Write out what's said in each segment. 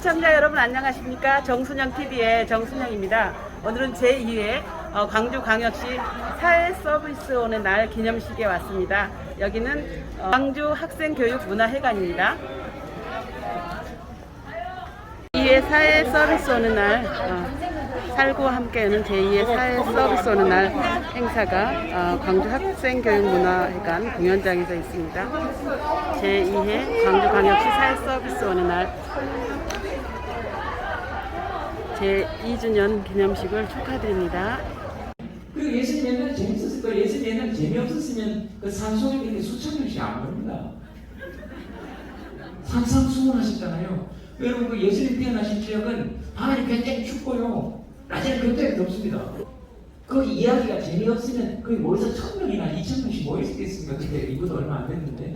시청자 여러분 안녕하십니까? 정순영TV의 정순영입니다. 오늘은 제2회 광주광역시 사회서비스원의 날 기념식에 왔습니다. 여기는 광주학생교육문화회관입니다. 2회 사회서비스원의 날 살구와 함께하는 제2회 사회서비스원의 날 행사가 광주학생교육문화회관 공연장에서 있습니다. 제2회 광주광역시 사회서비스원의 날 제2주년 기념식을 축하드립니다. 그리고 예수님 옛날에 재밌었을 거예요. 예수님 옛날에 재미없었으면 그 산소를 이렇게 수천 명씩 안 부릅니다. 산상수훈하셨잖아요. 여러분 그 예수님 태어나신 지역은 밤에는 굉장히 춥고요. 낮에는 굉장히 덥습니다. 그 이야기가 재미없으면 거기 모여서 1000명이나 2000명씩 모일 수 있겠습니까? 그때 인구도 얼마 안 됐는데.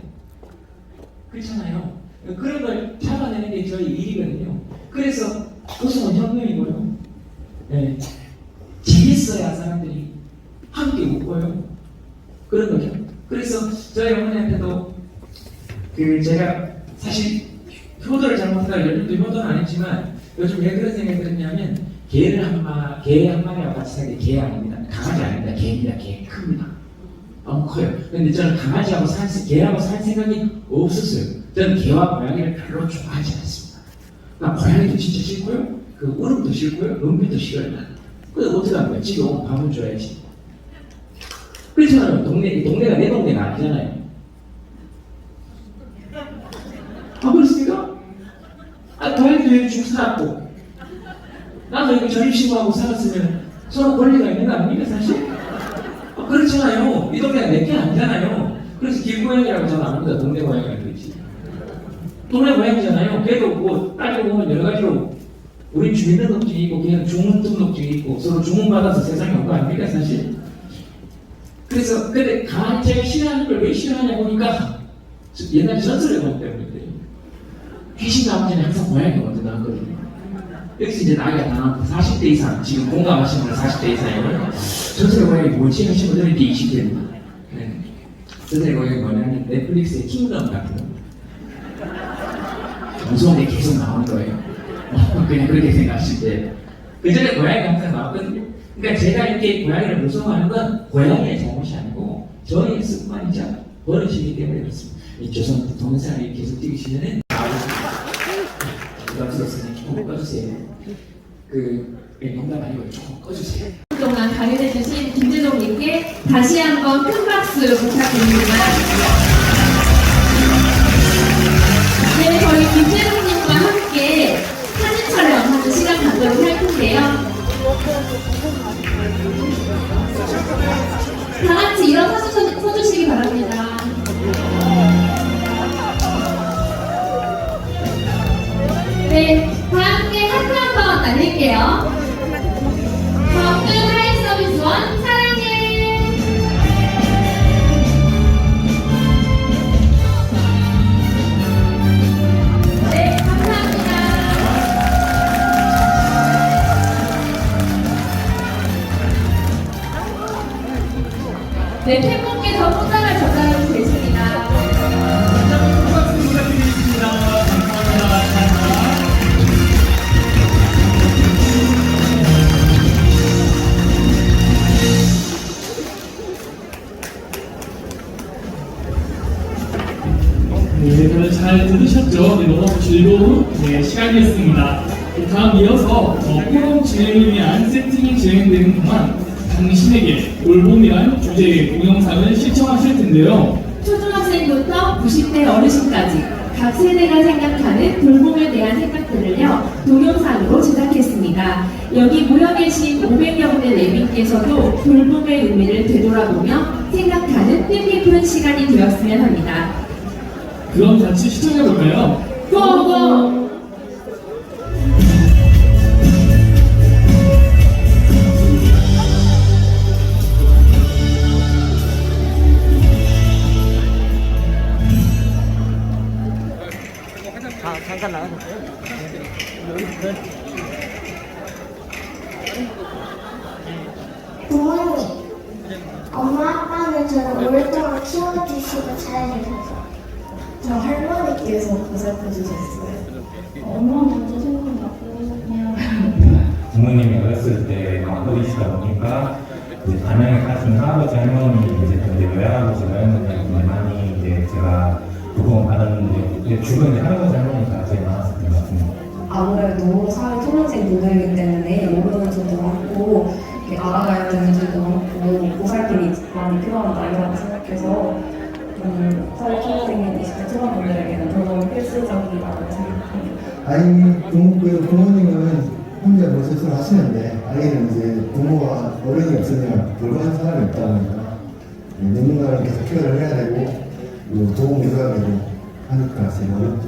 그렇잖아요. 그런 걸 잡아내는 게 저희 일이거든요. 그래서 그것은 혁명이고요. 네. 재밌어야 사람들이 함께 웃고요. 그런 거죠. 그래서 저희 어머니한테도 제가 사실 효도를 잘못하다가 요즘도 효도는 아니지만 요즘 왜 그런 생각이 들었냐면 개 한 마리와 같이 사는 게 개 아닙니다. 강아지 아닙니다. 개입니다. 개 큽니다. 너무 커요. 근데 저는 강아지하고 개하고 살 생각이 없었어요. 저는 개와 고양이를 별로 좋아하지 않습니다. 나 고양이도 진짜 싫고요. 그 울음도 싫고요. 은비도 싫어요. 그래서 어떻게 하는 거야? 집에 오면 밥을 줘야지. 그렇잖아요. 동네가 내 동네가 아니잖아요. 아, 그렇습니까? 고양이도 여기 죽 살았고 나도 여기 전입신고하고 살았으면 서로 권리가 있는 거 아닙니까 사실? 그렇잖아요. 이 동네가 내 게 아니잖아요. 그래서 길고양이라고 저는 안 합니다. 동네 고양이라고 그러지. 동네 고양이잖아요. 걔도 뭐 따지고 보면 여러 가지로 우리 주민등록증이 있고 그냥 주문등록증이 있고 서로 주문받아서 세상에 온 거 아닙니까 사실? 그래서 근데 제가 싫어하는 걸 왜 싫어하냐 보니까 옛날에 전설에 보기 때문에 귀신 나오기 전에 항상 고양이가 먼저 나왔거든요. 여기서 이제 나이가 다 40대 이상 지금 공감하시는 분 40대 이상이면 전설의 고양이 뭐지 하시는 분들이 이제 20대입니다. 네. 전설의 고양이 뭐냐면 넷플릭스의 킹덤 같은 거 무서운 게 계속 나오는 거예요. 그냥 그렇게 생각하실 때. 그 전에 고양이가 항상 나왔거든요. 그러니까 제가 이렇게 고양이를 무서워하는 건 고양이의 잘못이 아니고 저의 습관이자 버릇이기 때문에 그렇습니다. 이 조선 동영상을 계속 찍으시면은 부담스럽으니 조금 꺼주세요. 농담 아니고 조금 꺼주세요. 그동안 강연해주신 김재동님께 다시 한번 큰 박수 부탁드립니다. 네, 저희 김재동님과 함께 사진 촬영하는 시간 갖도록 할 텐데요. 다 같이 일어서서 서주시기 바랍니다. 네, 다 함께 하트 한번 날릴게요. 광주 사회서비스원 사랑해. 네, 감사합니다. 네, 팬분께 더 꽃다발 전달하고 계십니다. 박수 부탁드리겠습니다. 감사합니다. 네, 다들 잘 들으셨죠? 네, 너무 즐거운 시간이었습니다. 다음 이어서 포럼 진행을 위한 세팅이 진행되는 동안 당신에게 올봄이란 주제의 동영상을 시청하실 텐데요. 초중학생부터 90대 어르신까지 각 세대가 생각하는 돌봄에 대한 생각들을요 동영상으로 제작했습니다. 여기 모여 계신 500여 분의 내빈께서도 돌봄의 의미를 되돌아보며 생각하는 뜻깊은 시간이 되었으면 합니다. 그럼 같이 시청해볼까요? 고고! 잠깐 나가셨어요? 부모님, 엄마 아빠는 저를 오랫동안 키워주시고 잘해주셔서 저 할머니께서 보살펴 주셨어요. 엄마 먼저 생각 부모님이 어렸을 때 어리시다 보니까 이제 담양에 가신 할아버지 할머니 이제 외할아버지가 할머니한테 많이 이제 제가 도움 받았는데 주변에 할아버지 할머니가 제일 많았을 것 같습니다. 아무래도 사회 초년생 분들이기 때문에 모르는 점도 많고 이렇게 알아가야 되는 점도 많고 보살핌이 많이 필요한 나이라고 생각해서 사회 초년생인 20대 초반분들에게는 돌봄이 필수적이라고 생각합니다. 아이 부모님은 혼자 뭐 스스로 하시는데 아이는 이제 부모가 어른이 없으면 돌보는 사람이 없다 보니까 누군가를 계속 케어를 해야 되고 그리고 도움을 줘야 되고 하니까 제일 어렵죠.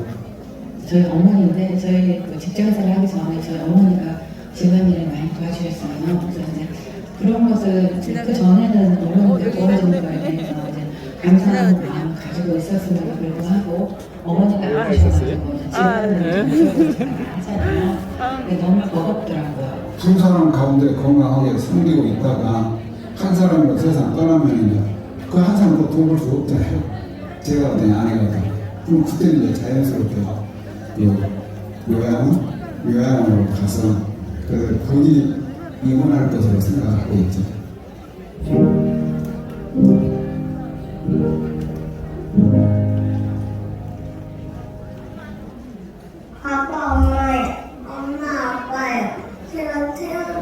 저희 어머니인데 저희 직장 생활 하기 전에 저희 어머니가 집안일을 많이 도와주셨어요. 그래서 이제 그런 것을 그 전에는 어머니가 도와주는 거에 대해서 이제 감사하는 마음 가지고 있었음에도 불구하고 어머니가 안 하셔가지고 집안일을 좀 하잖아요. 근데 너무 버겁더라고요. 두 사람 가운데 건강하게 섬기고 있다가 한 사람으로 세상 떠나면 그 한 사람도 도울 수 없잖아요. 제가 그냥 아내거든. 그럼 그때는 이제 자연스럽게 요양원으로 가서 거기 입원할 것으로 생각하고 있죠. 아빠, 엄마, 아빠예요. 제가 태어난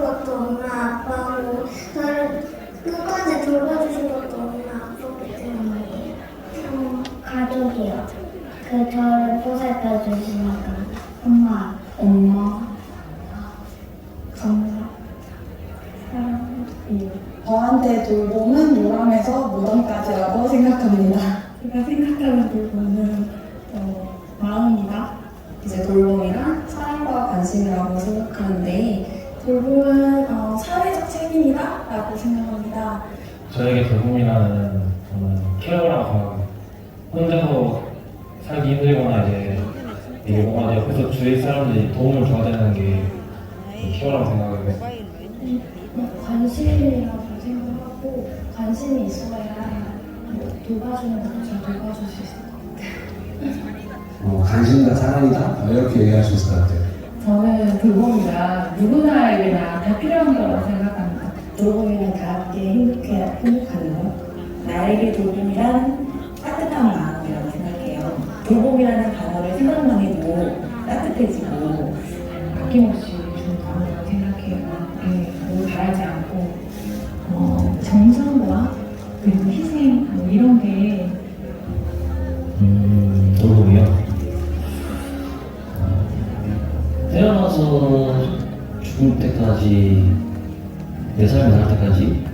것도 엄마, 아빠고, 저를 끝까지 돌봐주신 것도 엄마, 아빠기 때문에. 가족이요. 저를 보살펴 주시니까. 엄마, 저한테 돌봄은 요람에서 무덤까지라고 생각합니다. 제가 생각하는 돌봄은 마음이다. 이제 돌봄이란 사랑과 관심이라고 생각하는데 돌봄은 사회적 책임이다 라고 생각합니다. 저에게 돌봄이라는 저는 케어라고 생각합니다. 혼자서 살기 힘들거나 이게 뭔가 옆에서 주위 사람들이 도움을 줘야 되는 게 케어라고 생각해요. 관심이라고 생각하고 관심이 있어야 돌봐주는 것도 잘 돌봐줄 수 있을 것 같아요. 관심과 사랑이다 이렇게 얘기할 수 있을 것 같아요. 저는 돌봄이가 누구나에게나 다 필요한 거라고 생각합니다. 돌봄이란 다 함께 행복하는 것. 나에게 돌봄이란 따뜻한 마음이라고 생각해요. 돌봄이라는 단어를 생각만 해도 따뜻해지고 아낌없이 주는 단어라고 생각해요. 너무 바라지 않고 정성과 그리고 희생 이런 게 돌봄이요? 태어나서 죽을 때까지 내 삶이 날 때까지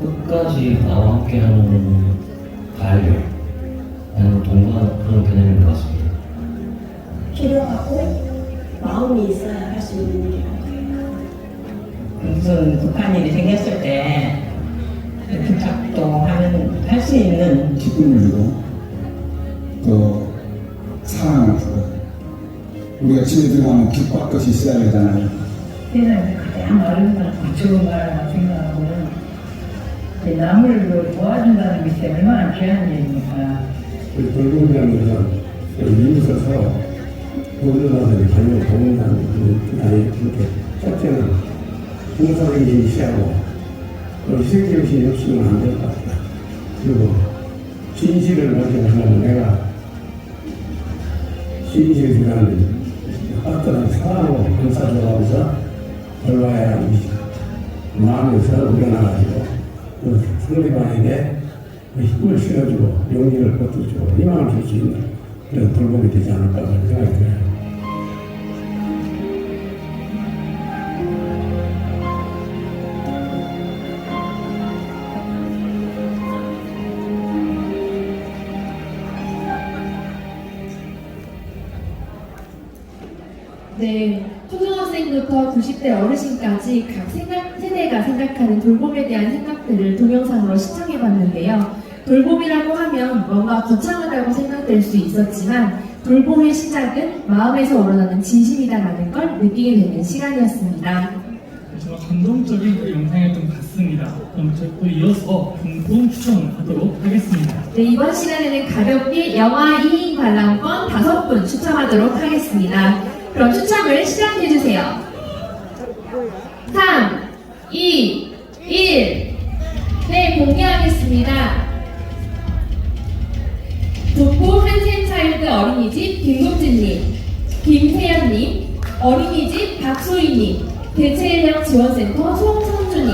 끝까지 나와 함께하는 가족 아니면 동반 그런 개념인 것 같습니다. 필요하고 마음이 있어야 할 수 있는 일이라고 생각해요. 무슨 급한 일이 생겼을 때 부탁도 하면 할 수 있는 기쁨을 주고 또 사랑을 주고 우리가 집에 들어가면 깃발 것이 있어야 되잖아요. 세상에서 가장 아름답고 좋은 말이라고 생각하고는 남을 도와준다는 것이 얼마나 귀한 일입니까? 돌봄이라는 것은 이웃을 서로 모두나서 관여 동원하는 아니 그렇게 첫째는 봉사를 시하고 희생정신이 없으면 안 될 것 같다. 그리고 진실을 발견하면 내가 진실이라는 어떤 사랑으로 봉사조하면서 돌봐야 마음에서 우러나가지고 상대방에게 힘을 실어주고 용기를 거두고 희망을 줄 수 있는 그런 돌봄이 되지 않을까 하는 생각이 들어요. 네, 초등학생부터 90대 어르신까지 각 세대가 생각하는 돌봄에 대한 생각들을 동영상으로 시청해봤는데요. 돌봄이라고 하면 뭔가 거창하다고 생각될 수 있었지만 돌봄의 시작은 마음에서 우러나는 진심이다라는 걸 느끼게 되는 시간이었습니다. 정말 감동적인 그 영상이었던 것 같습니다. 그럼 또 이어서 공동 추천하도록 하겠습니다. 네, 이번 시간에는 가볍게 영화 2인 관람권 5분 추첨하도록 하겠습니다. 그럼 추첨을 시작해주세요. 3, 2, 1. 네, 공개하겠습니다. 독보 한샘차일드 어린이집 김국진님, 김태연님, 어린이집 박소희님, 대체인력지원센터 송성주님,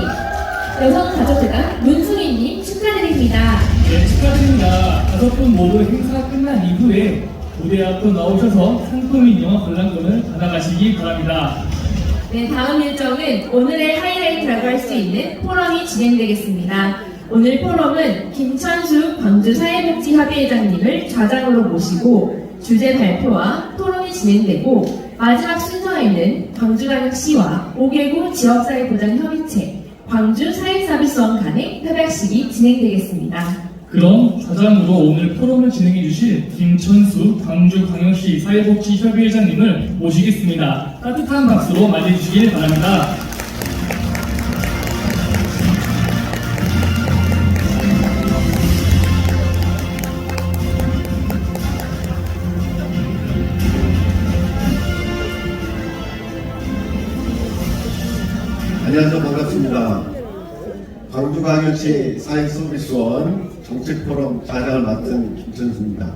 여성가족재단 문승희님 축하드립니다. 네, 축하드립니다. 5분 모두 행사가 끝난 이후에 무대 앞으로 나오셔서 상품 인형과 관람권을 받아가시기 바랍니다. 네, 다음 일정은 오늘의 하이라이트라고 할 수 있는 포럼이 진행되겠습니다. 오늘 포럼은 김천수 광주사회복지협의회장님을 좌장으로 모시고 주제 발표와 토론이 진행되고 마지막 순서에는 광주광역시와 5개구 지역사회보장협의체, 광주사회서비스원 간의 협약식이 진행되겠습니다. 그럼 좌장으로 오늘 포럼을 진행해 주실 김천수 광주광역시 사회복지협의회장님을 모시겠습니다. 따뜻한 박수로 맞이해주시길 바랍니다. 안녕하세요. 반갑습니다. 광주광역시 사회서비스원 정책포럼 좌장을 맡은 김천수입니다.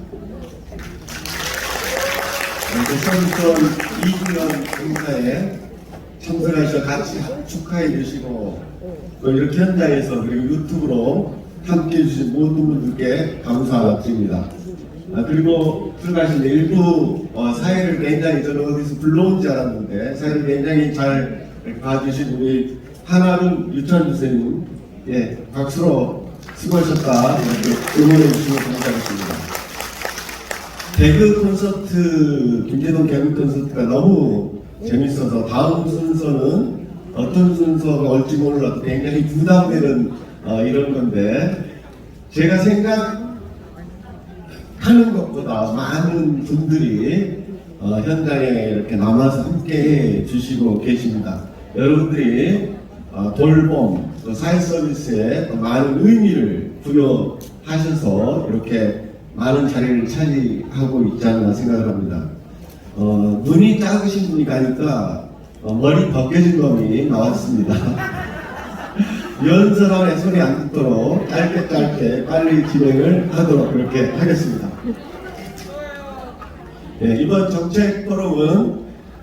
서비스원 2주년 행사에 참석하셔서 같이 축하해 주시고 또 이렇게 현장에서 그리고 유튜브로 함께 해주신 모든 분들께 감사드립니다. 그리고 들어가신 일부 사회를 굉장히 저는 어디서 불러온 줄 알았는데 사회를 굉장히 잘 봐주신 우리 한아름 유찬 선생님, 예, 박수로 수고하셨다 이렇게 응원해 주시면 감사하겠습니다. 개그 콘서트, 김재동 개그 콘서트가 너무 재밌어서 다음 순서는 어떤 순서가 올지 몰라도 굉장히 부담되는 이런 건데 제가 생각하는 것보다 많은 분들이 현장에 이렇게 남아서 함께 해 주시고 계십니다. 여러분들이 돌봄, 또 사회서비스에 많은 의미를 부여하셔서 이렇게 많은 자리를 차지하고 있지 않나 생각을 합니다. 눈이 작으신 분이 가니까 머리 벗겨진 놈이 나왔습니다. 연설안에 소리 안 듣도록 짧게 빨리 진행을 하도록 그렇게 하겠습니다. 네, 이번 정책 포럼은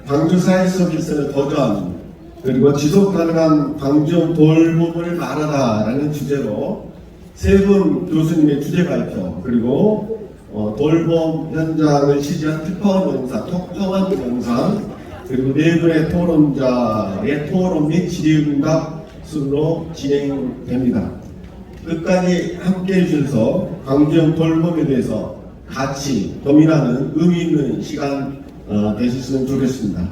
광주 사회서비스의 도전 그리고 지속가능한 광주 돌봄을 말하다라는 주제로 세 분 교수님의 주제 발표 그리고 돌봄 현장을 취재한 특파원 영상 그리고 네 분의 토론자의 토론 및 질의응답 순으로 진행됩니다. 끝까지 함께 해주셔서 광주형 돌봄에 대해서 같이 고민하는 의미 있는 시간 되셨으면 좋겠습니다.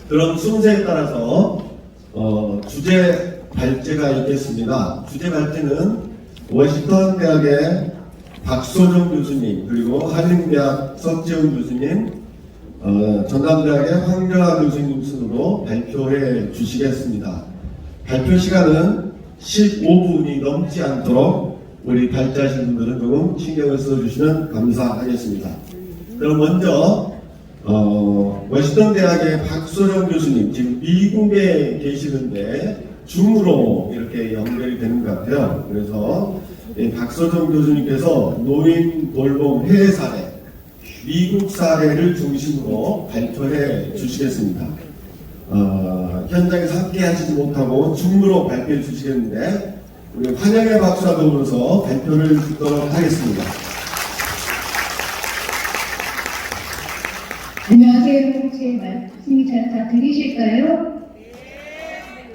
그럼 순서에 따라서 주제 발제가 있겠습니다. 주제 발제는 워싱턴 대학의 박소정 교수님 그리고 한림대학 석재훈 교수님 전남대학의 황정아 교수님 순으로 발표해 주시겠습니다. 발표 시간은 15분이 넘지 않도록 우리 발제하신 분들은 조금 신경을 써주시면 감사하겠습니다. 그럼 먼저 워싱턴 대학의 박소정 교수님 지금 미국에 계시는데 줌으로 이렇게 연결이 되는 것 같아요. 그래서 박소정 교수님께서 노인 돌봄 해외 사례, 미국 사례를 중심으로 발표해 주시겠습니다. 현장에서 함께 하시지 못하고 줌으로 발표해 주시겠는데 우리 환영의 박수와 더불어서 발표를 듣도록 하겠습니다. 안녕하세요. 제 말씀이 잘 다 들리실까요?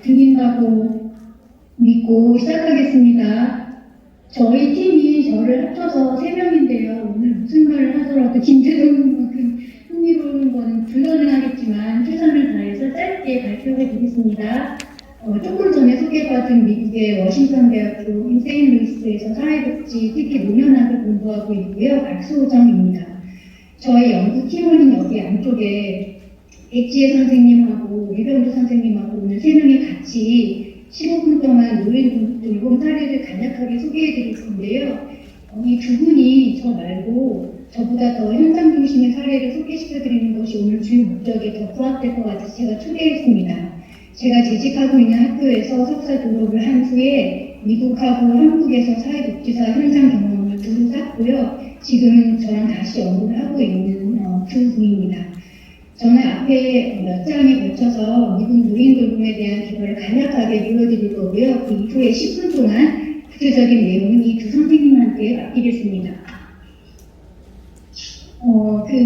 들린다고 믿고 시작하겠습니다. 저희 팀이 저를 합쳐서 3명인데요. 오늘 무슨 말을 하더라도 김재동만큼 흥미로운 거는 불가능하겠지만 최선을 다해서 짧게 발표해 드리겠습니다. 조금 전에 소개받은 미국의 워싱턴 대학교 세인트루이스에서 사회복지, 특히 노년학을 공부하고 있고요. 박소정입니다. 저희 연구팀은 여기 안쪽에 엑지혜 선생님하고 유병주 선생님하고 오늘 3명이 같이 15분 동안 노인 돌봄 사례를 간략하게 소개해 드릴 건데요. 이 두 분이 저 말고 저보다 더 현장 중심의 사례를 소개시켜드리는 것이 오늘 주요 목적에 더 부합될 것 같아서 제가 초대했습니다. 제가 재직하고 있는 학교에서 석사 졸업을 한 후에 미국하고 한국에서 사회복지사 현장 경험을 두루 쌓고요. 지금은 저랑 다시 연구를 하고 있는 그 분입니다. 저는 앞에 몇 장에 걸쳐서 미국 노인 돌봄에 대한 결과를 간략하게 보여드릴 거고요. 그 이후에 10분 동안 구체적인 내용은 이 두 선생님한테 맡기겠습니다.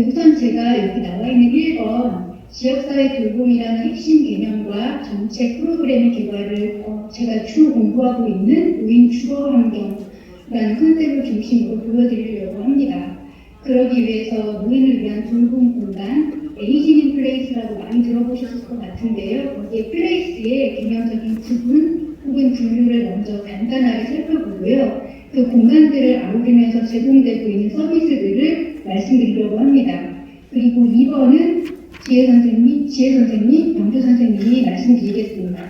우선 제가 여기 나와 있는 1번 지역사회 돌봄이라는 핵심 개념과 정책 프로그램의 개발을 제가 주로 공부하고 있는 노인 주거 환경이라는 컨셉을 중심으로 보여드리려고 합니다. 그러기 위해서 노인을 위한 돌봄 공간, 에이징 인 플레이스라고 많이 들어보셨을 것 같은데요. 거기에 플레이스의 개념적인 구분 혹은 분류를 먼저 간단하게 살펴보고요. 그 공간들을 아우르면서 제공되고 있는 서비스들을 말씀드리려고 합니다. 그리고 2번은 지혜 선생님, 영주 선생님이 말씀드리겠습니다.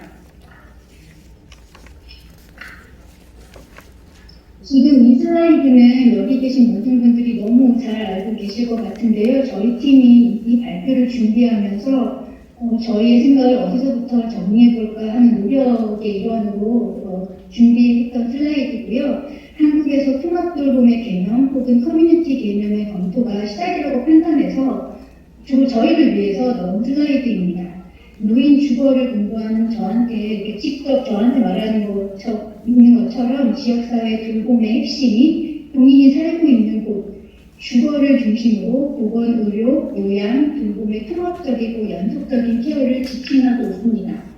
지금 이 슬라이드는 여기 계신 모든 분들이 너무 잘 알고 계실 것 같은데요. 저희 팀이 이 발표를 준비하면서 저희의 생각을 어디서부터 정리해볼까 하는 노력의 일환으로 준비했던 슬라이드고요. 한국에서 통합돌봄의 개념 혹은 커뮤니티 개념의 검토가 시작이라고 판단해서 주로 저희를 위해서 넣은 슬라이드입니다. 노인 주거를 공부하는 저한테 이렇게 직접 저한테 말하는 있는 것처럼 지역사회 돌봄의 핵심이 본인이 살고 있는 곳, 주거를 중심으로 보건, 의료, 요양, 돌봄의 통합적이고 연속적인 케어를 지향하고 있습니다.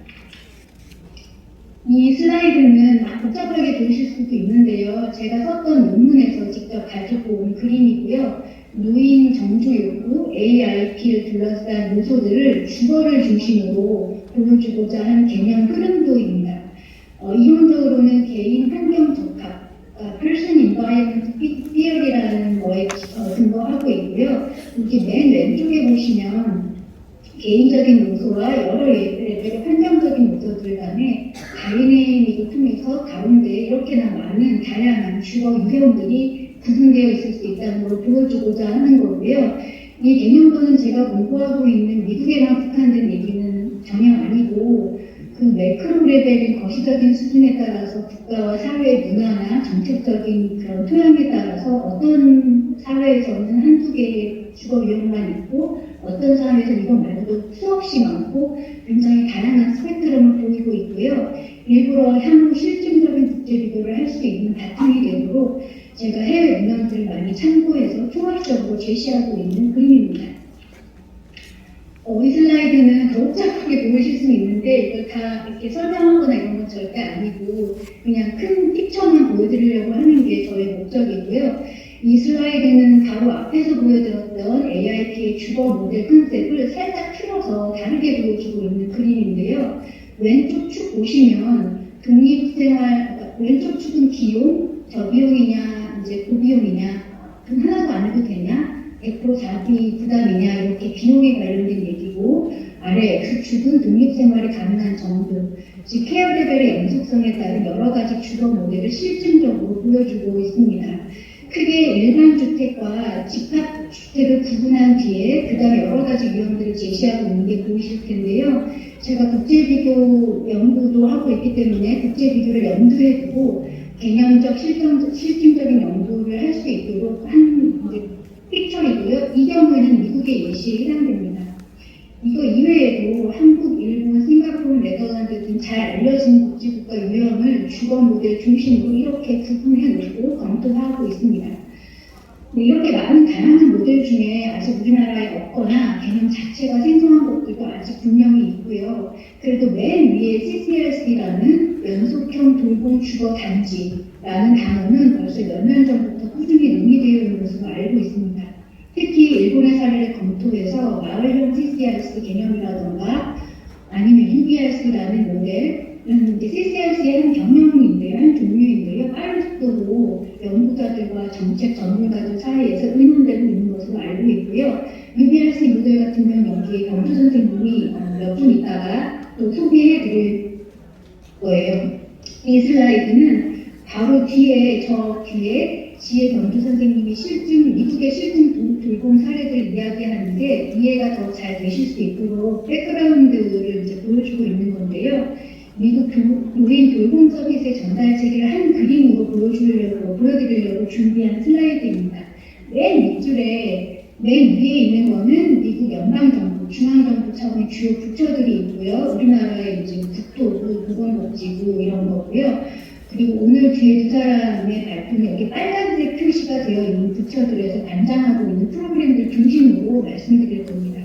이 슬라이드는 복잡하게 보이실 수도 있는데요. 제가 썼던 논문에서 직접 가지고 온 그림이고요. 노인 정조 욕구, AIP를 둘러싼 요소들을 주거를 중심으로 보여주고자 한 개념 흐름도입니다. 이론적으로는 개인 환경 적합, Person Environment Theory라는 거에 근거하고 있고요. 여기 맨 왼쪽에 보시면 개인적인 요소와 여러 레벨의 환경적인 요소들 간에 다이내믹을 통해서 가운데 이렇게나 많은 다양한 주거 유형들이 구분되어 있을 수 있다는 걸 보여주고자 하는 거고요. 이 개념도는 제가 공부하고 있는 미국에만 국한된 얘기는 전혀 아니고 그 매크로 레벨인 거시적인 수준에 따라서 국가와 사회의 문화나 정책적인 그런 토양에 따라서 어떤 사회에서는 한두 개의 주거 유형만 있고 어떤 사회에서는 이거 말고도 수없이 많고 굉장히 다양한 스펙트럼을 보이고 있고요. 일부러 향후 실증적인 국제 비교를 할 수 있는 바탕이 되도록 제가 해외 문헌들을 많이 참고해서 총괄적으로 제시하고 있는 그림입니다. 이 슬라이드는 더 복잡하게 보이실 수 있는데 이걸 다 이렇게 설명하거나 이런 건 절대 아니고 그냥 큰 픽처만 보여드리려고 하는 게 저의 목적이고요. 이 슬라이드는 바로 앞에서 보여드렸던 AIP의 주거 모델 컨셉을 살짝 틀어서 다르게 보여주고 있는 그림인데요. 왼쪽 축 보시면 독립생활, 왼쪽 축은 비용, 저비용이냐, 이제 고비용이냐, 그럼 하나도 안 해도 되냐? 100% 자기 부담이냐 이렇게 비용에 관련된 얘기고 아래 X축은 독립생활이 가능한 정도 즉 케어 레벨의 연속성에 따른 여러 가지 주거 모델을 실증적으로 보여주고 있습니다. 크게 일반 주택과 집합주택을 구분한 뒤에 그 다음에 여러 가지 유형들을 제시하고 있는 게 보이실 텐데요. 제가 국제비교 연구도 하고 있기 때문에 국제비교를 염두에 두고 개념적 실증적인 연구를 할 수 있도록 한 픽처이고요. 이 경우에는 미국의 예시에 해당됩니다. 이거 이외에도 한국, 일본, 싱가포르, 네덜란드 등 잘 알려진 복지국가 유형을 주거 모델 중심으로 이렇게 구분해놓고 검토하고 있습니다. 이렇게 많은 다양한 모델 중에 아직 우리나라에 없거나 개념 자체가 생소한 것들도 아직 분명히 있고요. 그래도 맨 위에 CCRC라는 연속형 돌봄 주거 단지라는 단어는 벌써 몇 년 전부터 꾸준히 논의되어 있는 것으로 알고 있습니다. 특히 일본의 사례를 검토해서 마을형 CCRC 개념이라던가 아니면 UBRC라는 모델은 CCRC의 한 경영인데요, 한 종류인데요. 빠른 속도로 연구자들과 정책 전문가들 사이에서 의논되고 있는 것으로 알고 있고요. UBRC 모델 같은 경우는 여기에 경주 선생님이 몇 분 있다가 또 소개해 드릴 거예요. 이 슬라이드는 바로 뒤에 저 뒤에 지혜 전도 선생님이 미국의 실증 돌봄 사례들 이야기하는데 이해가 더 잘 되실 수 있도록 백그라운드를 이제 보여주고 있는 건데요. 미국 노인 돌봄 서비스의 전달 체계를 한 그림으로 보여드리려고 준비한 슬라이드입니다. 맨 밑줄에 맨 위에 있는 거는 미국 연방정부, 중앙정부 차원의 주요 부처들이 있고요. 우리나라의 이제 국토부, 보건복지부 이런 거고요. 그리고 오늘 뒤에 두 사람의 발표는 여기 빨간색 표시가 되어 있는 부처들에서 관장하고 있는 프로그램들 중심으로 말씀드릴 겁니다.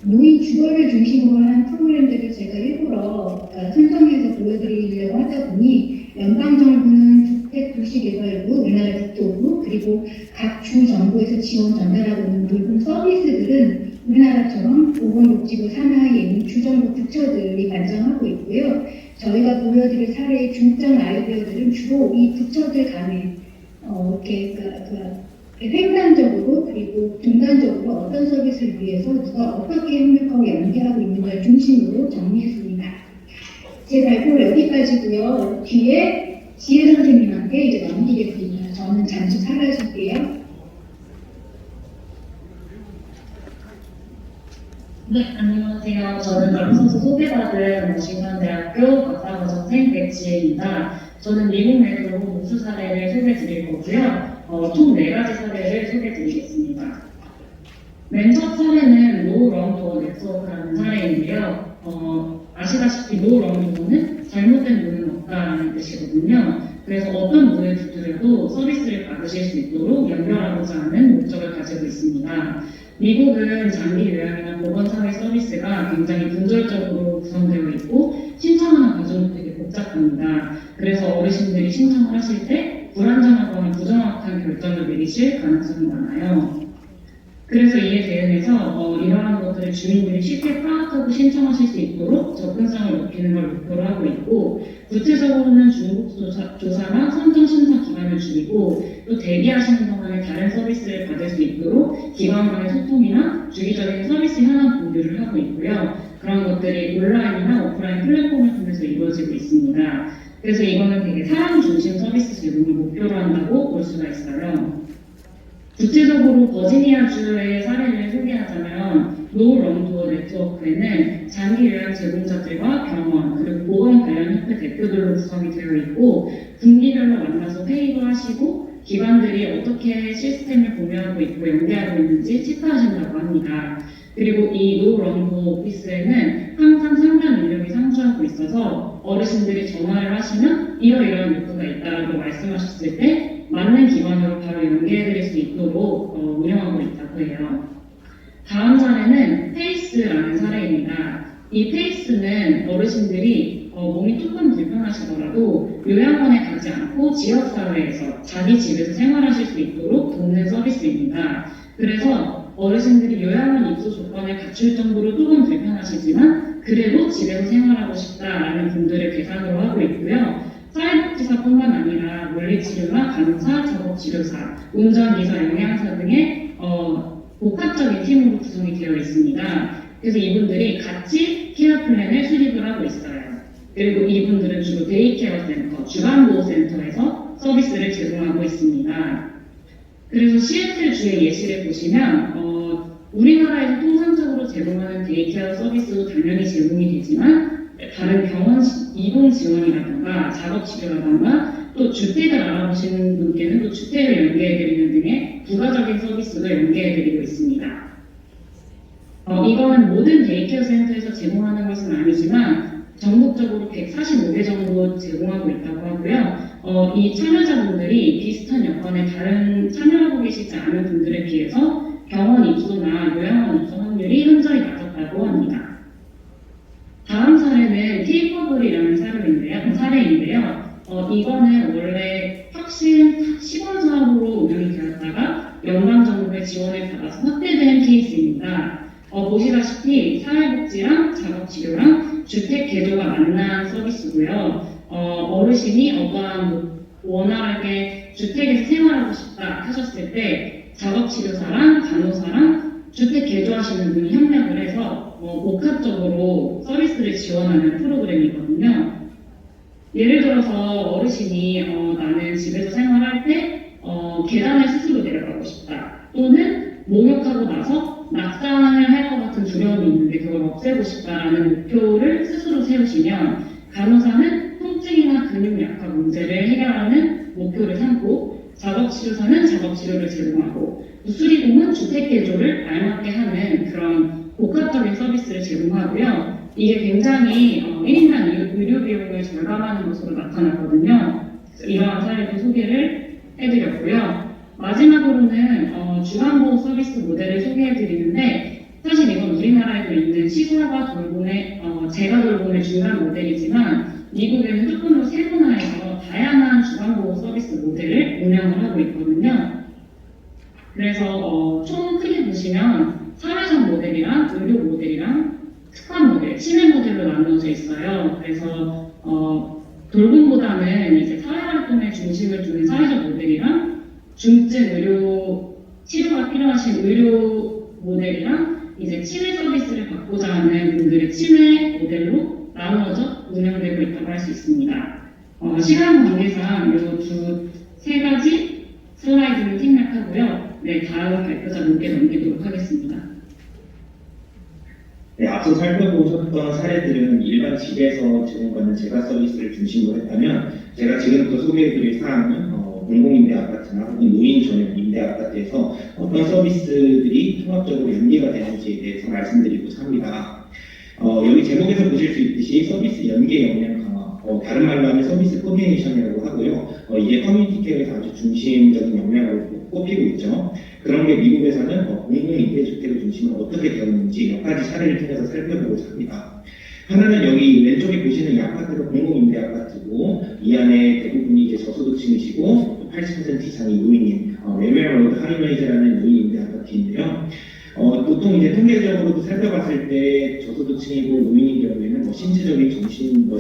노인 주거를 중심으로 한 프로그램들을 제가 일부러 선정해서 보여드리려고 하다 보니 연방정부는 주택도시개발부, 우리나라 국토부, 그리고 각 주정부에서 지원 전달하고 있는 돌봄 서비스들은 우리나라처럼 보건복지부 산하에 있는 주정부 부처들이 관장하고 있고요. 저희가 보여드릴 사례의 중점 아이디어들은 주로 이 부처들 간에 이렇게 횡단적으로 그리고 중간적으로 어떤 서비스를 위해서 누가 어떻게 협력하고 연계하고 있는가를 중심으로 정리했습니다. 제 발표는 여기까지고요. 뒤에 지혜 선생님한테 이제 넘기겠습니다. 저는 잠시 사라질게요. 네, 안녕하세요. 저는 앞서서 소개받은 워싱턴대학교 박사과정생 백지혜입니다. 저는 미국 내 돌봄 우수 사례를 소개드릴 거고요. 총 4가지 사례를 소개드리겠습니다. 맨 첫 사례는 No Wrong Door Network라는 사례인데요. 아시다시피 No Wrong Door는 잘못된 문은 없다는 뜻이거든요. 그래서 어떤 문을 두드려도 서비스를 받으실 수 있도록 연결하고자 하는 목적을 가지고 있습니다. 미국은 장기 요양이나 보건사회 서비스가 굉장히 분절적으로 구성되어 있고 신청하는 과정도 되게 복잡합니다. 그래서 어르신들이 신청을 하실 때 불안정하거나 부정확한 결정을 내리실 가능성이 많아요. 그래서 이에 대응해서 이러한 것들을 주민들이 쉽게 파악하고 신청하실 수 있도록 접근성을 높이는 걸 목표로 하고 있고, 구체적으로는 중복조사나 선정심사 기간을 줄이고 또 대기하시는 동안에 다른 서비스를 받을 수 있도록 기관 간의 소통이나 주기적인 서비스 현황 공유를 하고 있고요. 그런 것들이 온라인이나 오프라인 플랫폼을 통해서 이루어지고 있습니다. 그래서 이거는 되게 사람 중심 서비스 제공을 목표로 한다고 볼 수가 있어요. 구체적으로 버지니아주의 사례를 소개하자면 No Wrong Door 네트워크에는 장기 요양 제공자들과 병원 그리고 보건 관련 협회 대표들로 구성이 되어 있고 분기별로 만나서 회의도 하시고 기관들이 어떻게 시스템을 공유하고 있고 연계하고 있는지 체크하신다고 합니다. 그리고 이 No Wrong Door 오피스에는 항상 상담 인력이 상주하고 있어서 어르신들이 전화를 하시면 이러이러한 요구가 있다고 말씀하셨을 때 맞는 기관으로 바로 연계해드릴 수 있도록 운영하고 있다고 해요. 다음 사례는 페이스라는 사례입니다. 이 페이스는 어르신들이 몸이 조금 불편하시더라도 요양원에 가지 않고 지역사회에서 자기 집에서 생활하실 수 있도록 돕는 서비스입니다. 그래서 어르신들이 요양원 입소 조건을 갖출 정도로 조금 불편하시지만 그래도 집에서 생활하고 싶다라는 분들을 대상으로 하고 있고요. 사회복지사뿐만 아니라 물리치료나 간호사, 작업치료사, 운전기사, 영양사 등의 복합적인 팀으로 구성이 되어 있습니다. 그래서 이분들이 같이 케어 플랜을 수립을 하고 있어요. 그리고 이분들은 주로 데이케어 센터, 주간보호센터에서 서비스를 제공하고 있습니다. 그래서 시애틀 주의 예시를 보시면 우리나라에서 통상적으로 제공하는 데이케어 서비스도 당연히 제공이 되지만 다른 병원 이동 지원이라든가 작업치료라든가 또 주택을 알아보시는 분께는 또 주택을 연계해드리는 등의 부가적인 서비스도 연계해드리고 있습니다. 이거는 모든 데이케어 센터에서 제공하는 것은 아니지만 전국적으로 145개 정도 제공하고 있다고 하고요. 이 참여자분들이 비슷한 여건에 다른 참여하고 계시지 않은 분들에 비해서 병원 입소나 요양원 입소 확률이 현저히 낮았다고 합니다. 다음 사례는 케이퍼블이라는 사례인데요. 이거는 원래 혁신 시범 사업으로 운영이 되었다가 연방정부의 지원을 받아서 확대된 케이스입니다. 보시다시피 사회복지랑 작업치료랑 주택 개조가 만난 서비스고요. 어르신이 어떠한 원활하게 주택에서 생활하고 싶다 하셨을 때 작업치료사랑 간호사랑 주택 개조하시는 분이 협력을 해서 복합적으로 서비스를 지원하는 프로그램이거든요. 예를 들어서 어르신이 나는 집에서 생활할 때 계단을 스스로 내려가고 싶다. 또는 목욕하고 나서 낙상을 할 것 같은 두려움이 있는데 그걸 없애고 싶다라는 목표를 스스로 세우시면 간호사는 통증이나 근육 약화 문제를 해결하는 목표를 삼고 작업치료사는 작업치료를 제공하고 수리공은 주택개조를 알맞게 하는 그런 복합적인 서비스를 제공하고요. 이게 굉장히 1인당 의료 비용을 절감하는 것으로 나타났거든요. 이러한 사례도 소개를 해드렸고요. 마지막으로는 주간보호 서비스 모델을 소개해드리는데 사실 이건 우리나라에도 있는 시술과 돌봄의 재가 돌봄의 중간 모델이지만 미국에는 조금 더 세분화해서 다양한 주간보호 서비스 모델을 운영을 하고 있거든요. 그래서 총 크게 보시면 사회적 모델이랑 의료 모델이랑 특화 모델, 치매 모델로 나누어져 있어요. 그래서 돌봄보다는 이제 사회활동에 중심을 두는 사회적 모델이랑 중증 의료 치료가 필요하신 의료 모델이랑 이제 치매 서비스를 받고자 하는 분들의 치매 모델로 나누어져 운영되고 있다고 할 수 있습니다. 시간 관계상 이 세 가지 슬라이드를 생략하고요. 네, 다음 발표자분께 넘기도록 하겠습니다. 네, 앞서 살펴보셨던 사례들은 일반 집에서 제공받는 재가 서비스를 중심으로 했다면 제가 지금부터 소개해드릴 사항은 공공임대 아파트나 혹은 노인 전용 임대 아파트에서 어떤 서비스들이 통합적으로 연계가 되는지에 대해서 말씀드리고자 합니다. 여기 제목에서 보실 수 있듯이 서비스 연계 역량 강화, 다른 말로 하면 서비스 코디네이션이라고 하고요. 이게 커뮤니티 케어에서 아주 중심적인 역량으로 꼽히고 있죠. 그런 게 미국에서는 공공임대주택을 중심으로 어떻게 되었는지 몇 가지 사례를 통해서 살펴보고자 합니다. 하나는 여기 왼쪽에 보시는 이 아파트가 공공임대 아파트고 이 안에 대부분이 이제 저소득층이시고 80% 이상이 노인인 웨메로드 하이웨이즈라는 노인 임대 아파트인데요. 보통 이제 통계적으로도 살펴봤을 때 저소득층이고 노인인 경우에는 신체적인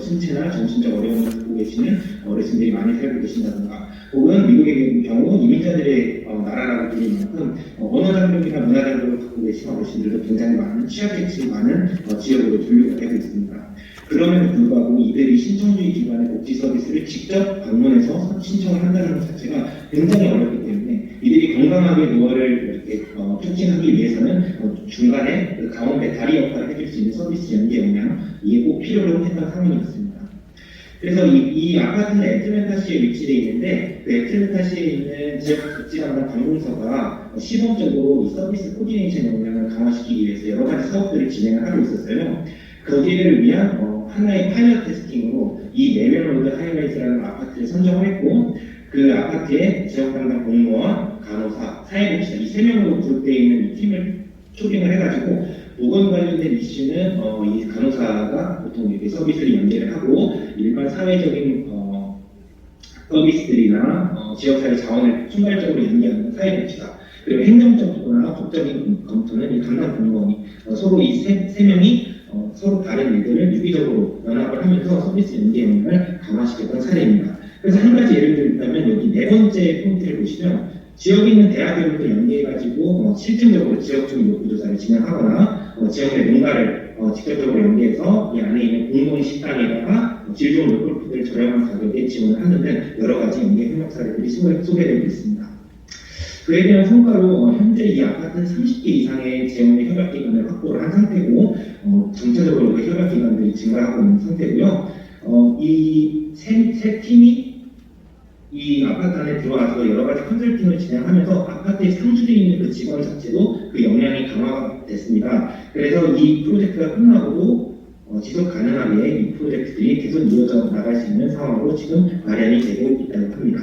신체나 정신적 어려움을 갖고 계시는 어르신들이 많이 살고 계신다든가 혹은 미국의 경우 이민자들의 나라라고 불리는 만큼 언어 장벽이나 문화 장벽을 갖고 계신 어르신들도 굉장히 많은 취약계층이 많은 지역으로 분류가 되고 있습니다. 그럼에도 불구하고 이들이 신청주의 기관의 복지 서비스를 직접 방문해서 신청을 한다는 것 자체가 굉장히 어렵기 때문에 이들이 건강하게 노화를 이렇게 촉진하기 위해서는 중간에 그 가운데 다리 역할을 해줄 수 있는 서비스 연계 역량 이게 꼭 필요로 했던 상황이었습니다. 그래서 이 아파트는 애틀랜타시에 위치되어 있는데 그 애틀랜타시에 있는 지역 복지 담당 관공서가 시범적으로 이 서비스 코디네이션 역량을 강화시키기 위해서 여러 가지 사업들을 진행을 하고 있었어요. 거기를 위한 하나의 파일럿 테스팅으로 이 메멜로드 하이웨이즈라는 아파트를 선정을 했고 그 아파트에 지역 담당 공무원, 간호사, 사회복지사 이 세 명으로 그룹되어 있는 이 팀을 초빙을 해가지고 보건 관련된 이슈는 이 간호사가 보통 이렇게 서비스를 연계를 하고 일반 사회적인 서비스들이나 지역사회 자원을 총괄적으로 연계하는 사회복지사 그리고 행정적이거나 법적인 검토는 이 담당 공무원이 서로 이 세 명이 서로 다른 일들을 유기적으로 연합을 하면서 서비스 연계 역량을 강화시켰던 사례입니다. 그래서 한 가지 예를 들자면 여기 네 번째 포인트를 보시면 지역에 있는 대학교부터 연계해가지고 실질적으로 지역적인 욕구조사를 진행하거나 지역 내 농가를 직접적으로 연계해서 이 안에 있는 공무원 식당에다가 질 좋은 로컬푸드를 저렴한 가격에 지원을 하는 등 여러 가지 연계 협력 사례들이 소개되고 있습니다. 그에 대한 성과로 현재 이 아파트는 30개 이상의 재원의 협약기관을 확보를 한 상태고 전체적으로 그 협약기관들이 증가하고 있는 상태고요. 이 세 팀이 이 아파트 안에 들어와서 여러 가지 컨설팅을 진행하면서 아파트에 상주되어 있는 그 직원 자체도 그 역량이 강화가 됐습니다. 그래서 이 프로젝트가 끝나고도 지속 가능하게 이 프로젝트들이 계속 이어져 나갈 수 있는 상황으로 지금 마련이 되고 있다고 합니다.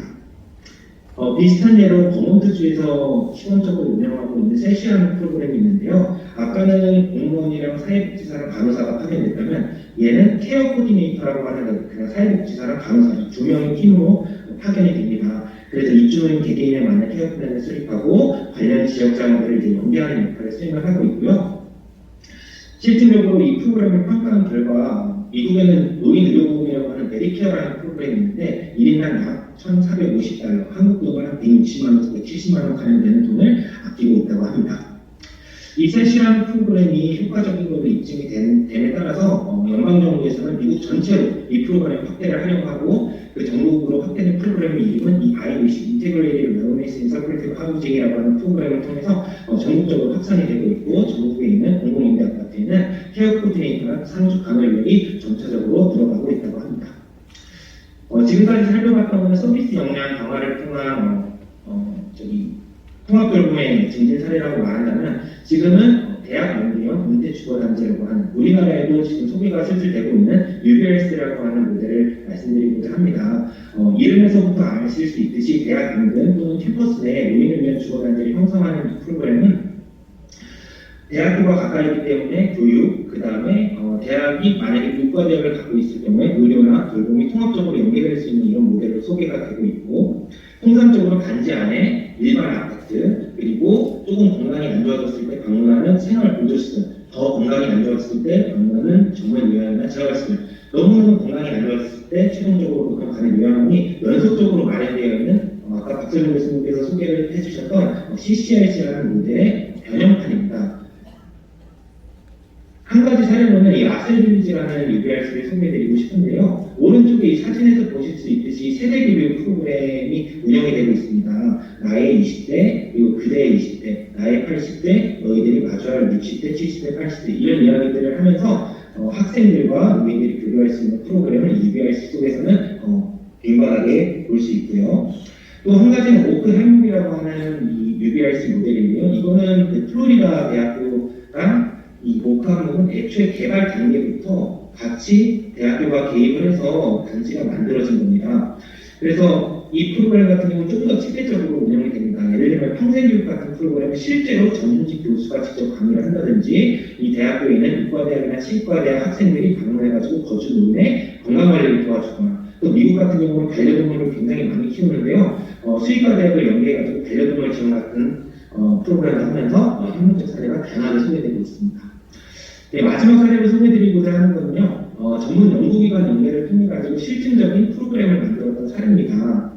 비슷한 예로 버몬트주에서 시범적으로 운영하고 있는 세시라는 프로그램이 있는데요. 아까는 공무원이랑 사회복지사랑 간호사가 파견됐다면 얘는 케어 코디네이터라고 하는 그냥 사회복지사랑 간호사 이 두 명의 팀으로 파견이 됩니다. 그래서 입주민 개개인에 맞는 케어 플랜을 수립하고 관련 지역 자원들을 이제 연계하는 역할을 수행을 하고 있고요. 실질적으로 이 프로그램을 평가한 결과 미국에는 노인 의료보험이라고 하는 메디케어라는 프로그램이 있는데 1인당 약 1,450달러, 한국 돈으로 한 160만원에서 170만원 가량 되는 돈을 아끼고 있다고 합니다. 이 세시라는 프로그램이 효과적인 것으로 입증이 됨에 따라서 연방정부에서는 미국 전체로 이 프로그램 확대를 하려고 하고 그 전국으로 확대된 프로그램의 이름은 이 IOC, Integrated 코퍼레이티브 하우징이라고 하는 프로그램을 통해서 전국적으로 확산이 되고 있고, 전국에 있는 공공임대 아파트에는 케어 코디네이터나 상주 간호인력이 점차적으로 들어가고 있다고 합니다. 지금까지 살펴봤던 것은 서비스 역량 강화를 통한 통합돌봄의 증진 사례라고 말한다면, 지금은 대학 연계형 은퇴주거단지라고 하는, 우리나라에도 지금 소개가 슬슬 되고 있는 UBLS라고 하는 모델을 말씀드리고자 합니다. 이름에서부터 아실 수 있듯이 대학 인근 또는 캠퍼스 내 노인을 위한 주거단지를 형성하는 이 프로그램은 대학교가 가까이 있기 때문에 교육, 그 다음에 대학이 만약에 의과대학을 갖고 있을 경우에 의료나 돌봄이 통합적으로 연계될 수 있는 이런 모델로 소개가 되고 있고, 통상적으로 단지 안에 일반 아파트, 그리고 조금 건강이 안 좋아졌을 때 방문하는 생활보조시설, 더 건강이 안 좋아졌을 때 방문하는 전문요양이나 재활시설, 너무너무 건강이 안 좋아졌을 때 최종적으로 보통 가는 요양원이 연속적으로 마련되어 있는 아까 박선영 교수님께서 소개를 해주셨던 CCRC라는 모델의 변형판입니다. 한 가지 사례로는 이 아셀빌리지라는 UBRC를 소개해드리고 싶은데요. 오른쪽에 이 사진에서 보실 수 있듯이 세대 교육 프로그램이 운영이 되고 있습니다. 나의 20대, 그리고 그대의 20대, 나의 80대, 너희들이 마주할 60대, 70대, 80대 이런 이야기들을 하면서 학생들과 노인들이 교류할 수 있는 프로그램을 UBRC 속에서는 빈번하게 볼 수 있고요. 또 한 가지는 오크 행복이라고 하는 이 UBRC 모델인데요. 이거는 그 플로리다 대학교랑 이 모카 항목은 애초에 개발 단계부터 같이 대학교가 개입을 해서 단지가 만들어진 겁니다. 그래서 이 프로그램 같은 경우는 좀 더 체계적으로 운영이 됩니다. 예를 들면 평생교육 같은 프로그램은 실제로 전문직 교수가 직접 강의를 한다든지, 이 대학교에 있는 의과대학이나 치과대학 학생들이 방문해가지고 거주 노인의 건강관리를 도와주거나, 또 미국 같은 경우는 반려동물을 굉장히 많이 키우는데요. 수의과 대학을 연계해가지고 반려동물 지원 같은 프로그램을 하면서 협력적 사례가 다양하게 소개되고 있습니다. 네, 마지막 사례를 소개드리고자 하는 것은요, 전문 연구기관 연계를 통해 가지고 실증적인 프로그램을 만들었던 사례입니다.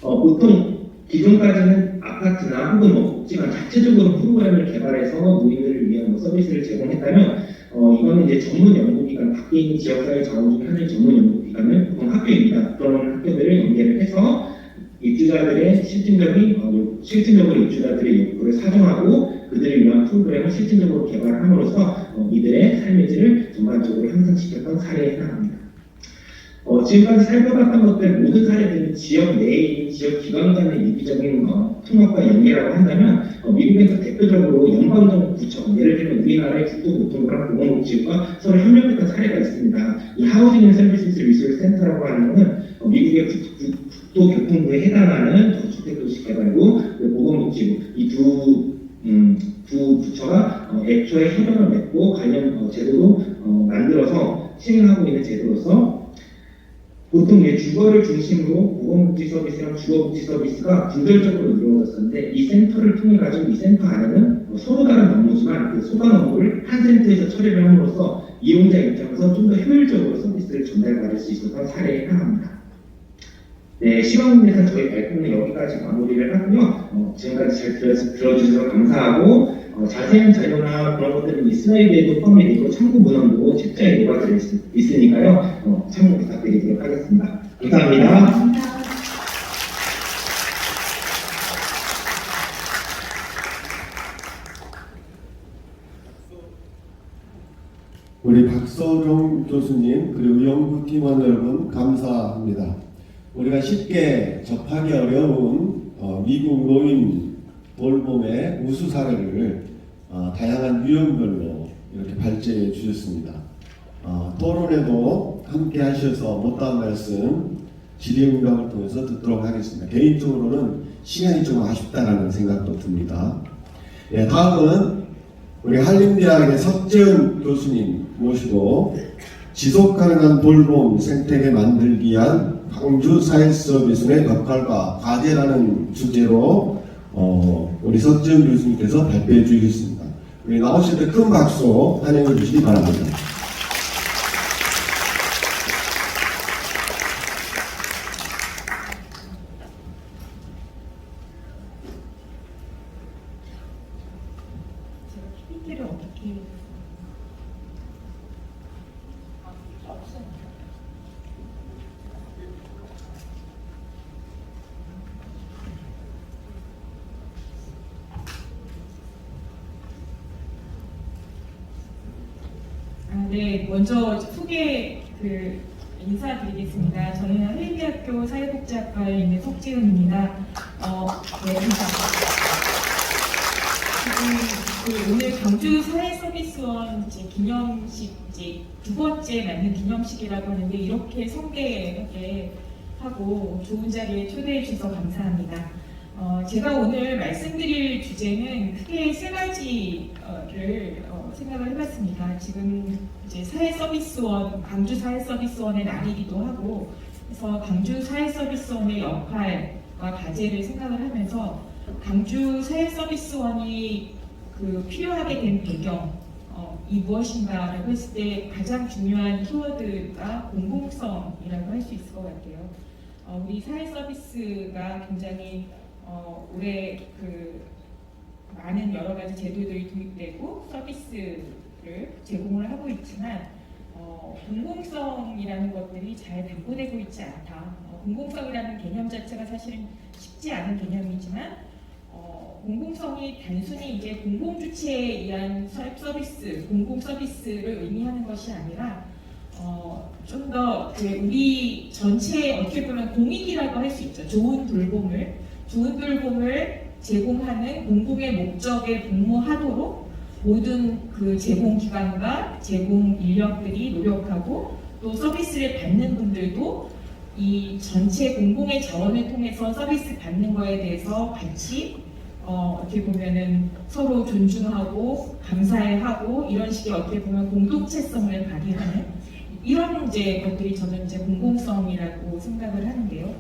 보통 기존까지는 아파트나 혹은 복지관 자체적으로 프로그램을 개발해서 노인들을 위한 서비스를 제공했다면, 이거는 이제 전문 연구기관, 밖에 있는 지역사회 자원 중 하나의 전문 연구기관은 보통 학교입니다. 그런 학교들을 연계를 해서 입주자들의 실질적으로 입주자들의 욕구를 사정하고 그들을 위한 프로그램을 실질적으로 개발함으로써 이들의 삶의 질을 전반적으로 향상시켰던 사례에 해당합니다. 지금까지 살펴봤던 것들 모든 사례들은 지역 내에 있는 지역 기관 간의 유기적인 통합과 연계라고 한다면, 미국에서 대표적으로 연방정부구청, 예를 들면 우리나라의 국토교통부랑 보건복지부가 서로 협력했던 사례가 있습니다. 이 하우징 앤 서비스 리소스 센터라고 하는 것은 미국의 국토교통부에 해당하는 주택도시개발부, 보건복지부 이 두 부처가 애초에 협약을 맺고 관련 제도도 만들어서 시행하고 있는 제도로서, 보통 주거를 중심으로 보건복지 서비스랑 주거복지 서비스가 분절적으로 이루어졌었는데, 이 센터를 통해 가지고 이 센터 안에는 서로 다른 업무지만 그 소관 업무를 한 센터에서 처리를 함으로써 이용자 입장에서 좀 더 효율적으로 서비스를 전달받을 수 있었던 사례에 해당합니다. 네, 시간 관계상 저희 발표는 여기까지 마무리를 하고요. 지금까지 잘 들어주셔서 감사하고, 자세한 자료나 그런 것들은 이 슬라이드에도 포함이 되고 참고 문헌도 책자에 녹아들어 있으니까요. 참고 부탁드리도록 하겠습니다. 감사합니다. 우리 박서종 교수님 그리고 연구팀원 여러분 감사합니다. 우리가 쉽게 접하기 어려운 미국 노인 돌봄의 우수 사례를 다양한 유형별로 이렇게 발제해 주셨습니다. 토론에도 함께 하셔서 못다한 말씀 질의응답을 통해서 듣도록 하겠습니다. 개인적으로는 시간이 좀 아쉽다라는 생각도 듭니다. 네, 다음은 우리 한림대학의 석재은 교수님 모시고 지속가능한 돌봄 생태계 만들기 위한 광주 사회서비스의 역할과 과제라는 주제로 우리 석재은 교수님께서 발표해 주시겠습니다. 우리 나오실 때 큰 박수 환영해 주시기 바랍니다. 네, 먼저 소개 인사드리겠습니다. 저는 한림대학교 사회복지학과에 있는 석지은입니다. 네, 지금 오늘 광주 사회서비스원 기념식 두 번째 맞는 기념식이라고 하는데 이렇게 성대하게 하고 좋은 자리에 초대해 주셔서 감사합니다. 제가 오늘 말씀드릴 주제는 크게 세 가지를 생각을 해봤습니다. 지금 이제 사회서비스원, 광주 사회서비스원의 날이기도 하고, 그래서 광주 사회서비스원의 역할과 과제를 생각을 하면서 광주 사회서비스원이 필요하게 된 배경이 무엇인가라고 했을 때 가장 중요한 키워드가 공공성이라고 할 수 있을 것 같아요. 우리 사회서비스가 굉장히 올해 많은 여러 가지 제도들이 도입되고 서비스를 제공을 하고 있지만 공공성이라는 것들이 잘 담보되고 있지 않다. 공공성이라는 개념 자체가 사실은 쉽지 않은 개념이지만 공공성이 단순히 이제 공공주체에 의한 서비스, 공공 서비스를 의미하는 것이 아니라 좀 더 우리 전체에 어떻게 보면 공익이라고 할 수 있죠. 좋은 돌봄을 제공하는 공공의 목적에 복무하도록 모든 제공기관과 제공 인력들이 노력하고 또 서비스를 받는 분들도 이 전체 공공의 자원을 통해서 서비스 받는 거에 대해서 같이 어떻게 보면은 서로 존중하고 감사해하고 이런 식의 어떻게 보면 공동체성을 발휘하는 이런 것들이 저는 공공성이라고 생각을 하는데요.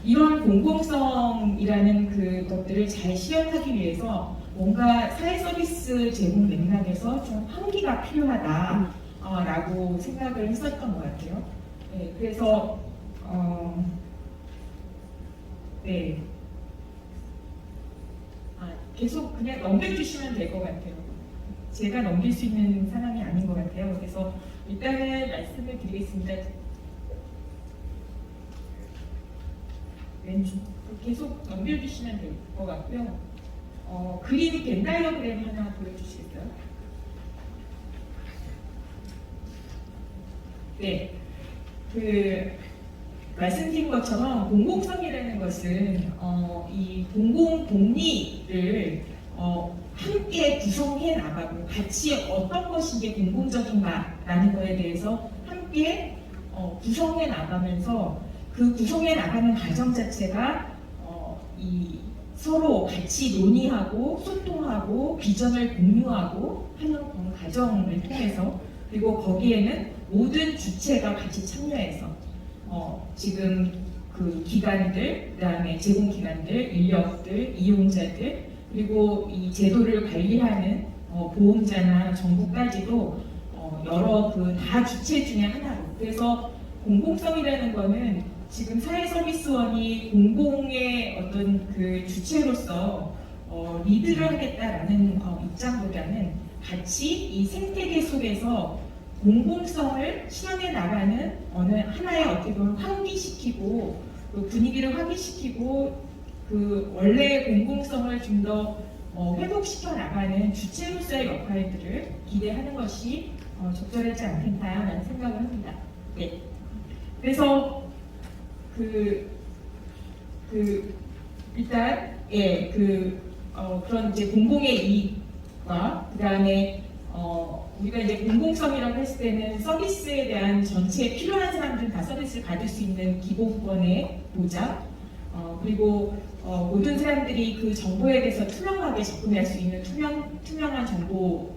이런 공공성이라는 것들을 잘 실현하기 위해서 뭔가 사회 서비스 제공 맥락에서 좀 환기가 필요하다라고 생각을 했었던 것 같아요. 네, 그래서 네. 계속 그냥 넘겨주시면 될 것 같아요. 제가 넘길 수 있는 상황이 아닌 것 같아요. 그래서 일단은 말씀을 드리겠습니다. 왼쪽 계속 넘겨주시면 될 것 같고요. 그림 벤 다이어그램 하나 보여주시겠어요? 네, 말씀드린 것처럼 공공성이라는 것은 이 공공 복리를 함께 구성해 나가고 같이 어떤 것이 이게 공공적인가라는 것에 대해서 함께 구성해 나가면서 그 구성해 나가는 과정 자체가 이 서로 같이 논의하고 소통하고 비전을 공유하고 하는 그런 과정을 통해서 그리고 거기에는 모든 주체가 같이 참여해서 지금 기관들, 그다음에 제공기관들, 인력들, 이용자들 그리고 이 제도를 관리하는 보험자나 정부까지도 여러 다 주체 중에 하나로 그래서 공공성이라는 거는 지금 사회서비스원이 공공의 어떤 주체로서 리드를 하겠다라는 입장보다는 같이 이 생태계 속에서 공공성을 실현해 나가는 어느 하나의 어떻게 보면 환기시키고 분위기를 환기시키고 원래 공공성을 좀 더 회복시켜 나가는 주체로서의 역할들을 기대하는 것이 적절하지 않겠나라는 생각을 합니다. 네. 그래서 일단 그런 이제 공공의 이익과 그다음에 우리가 이제 공공성이라고 했을 때는 서비스에 대한 전체 필요한 사람들은 다 서비스를 받을 수 있는 기본권의 보장 그리고 모든 사람들이 그 정보에 대해서 투명하게 접근할 수 있는 투명한 정보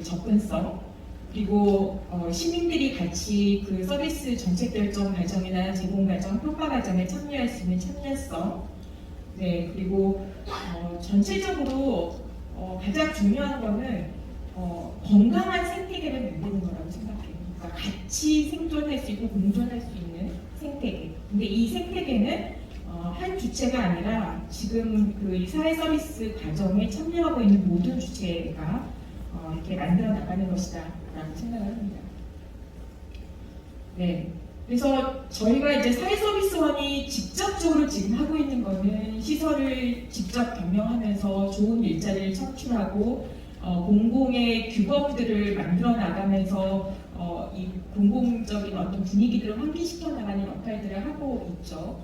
접근성 그리고 시민들이 같이 서비스 정책 결정 과정이나 제공 과정, 평가 과정에 참여할 수 있는 참여성 네 그리고 전체적으로 가장 중요한 거는 건강한 생태계를 만드는 거라고 생각해요. 그러니까 같이 생존할 수 있고 공존할 수 있는 생태계. 근데 이 생태계는 한 주체가 아니라 지금 이 사회 서비스 과정에 참여하고 있는 모든 주체가 이렇게 만들어 나가는 것이다라고 생각을 합니다. 네. 그래서 저희가 이제 사회 서비스원이 직접적으로 지금 하고 있는 거는 시설을 직접 변경하면서 좋은 일자리를 창출하고 공공의 규범들을 만들어 나가면서 이 공공적인 어떤 분위기들을 환기시켜 나가는 역할들을 하고 있죠.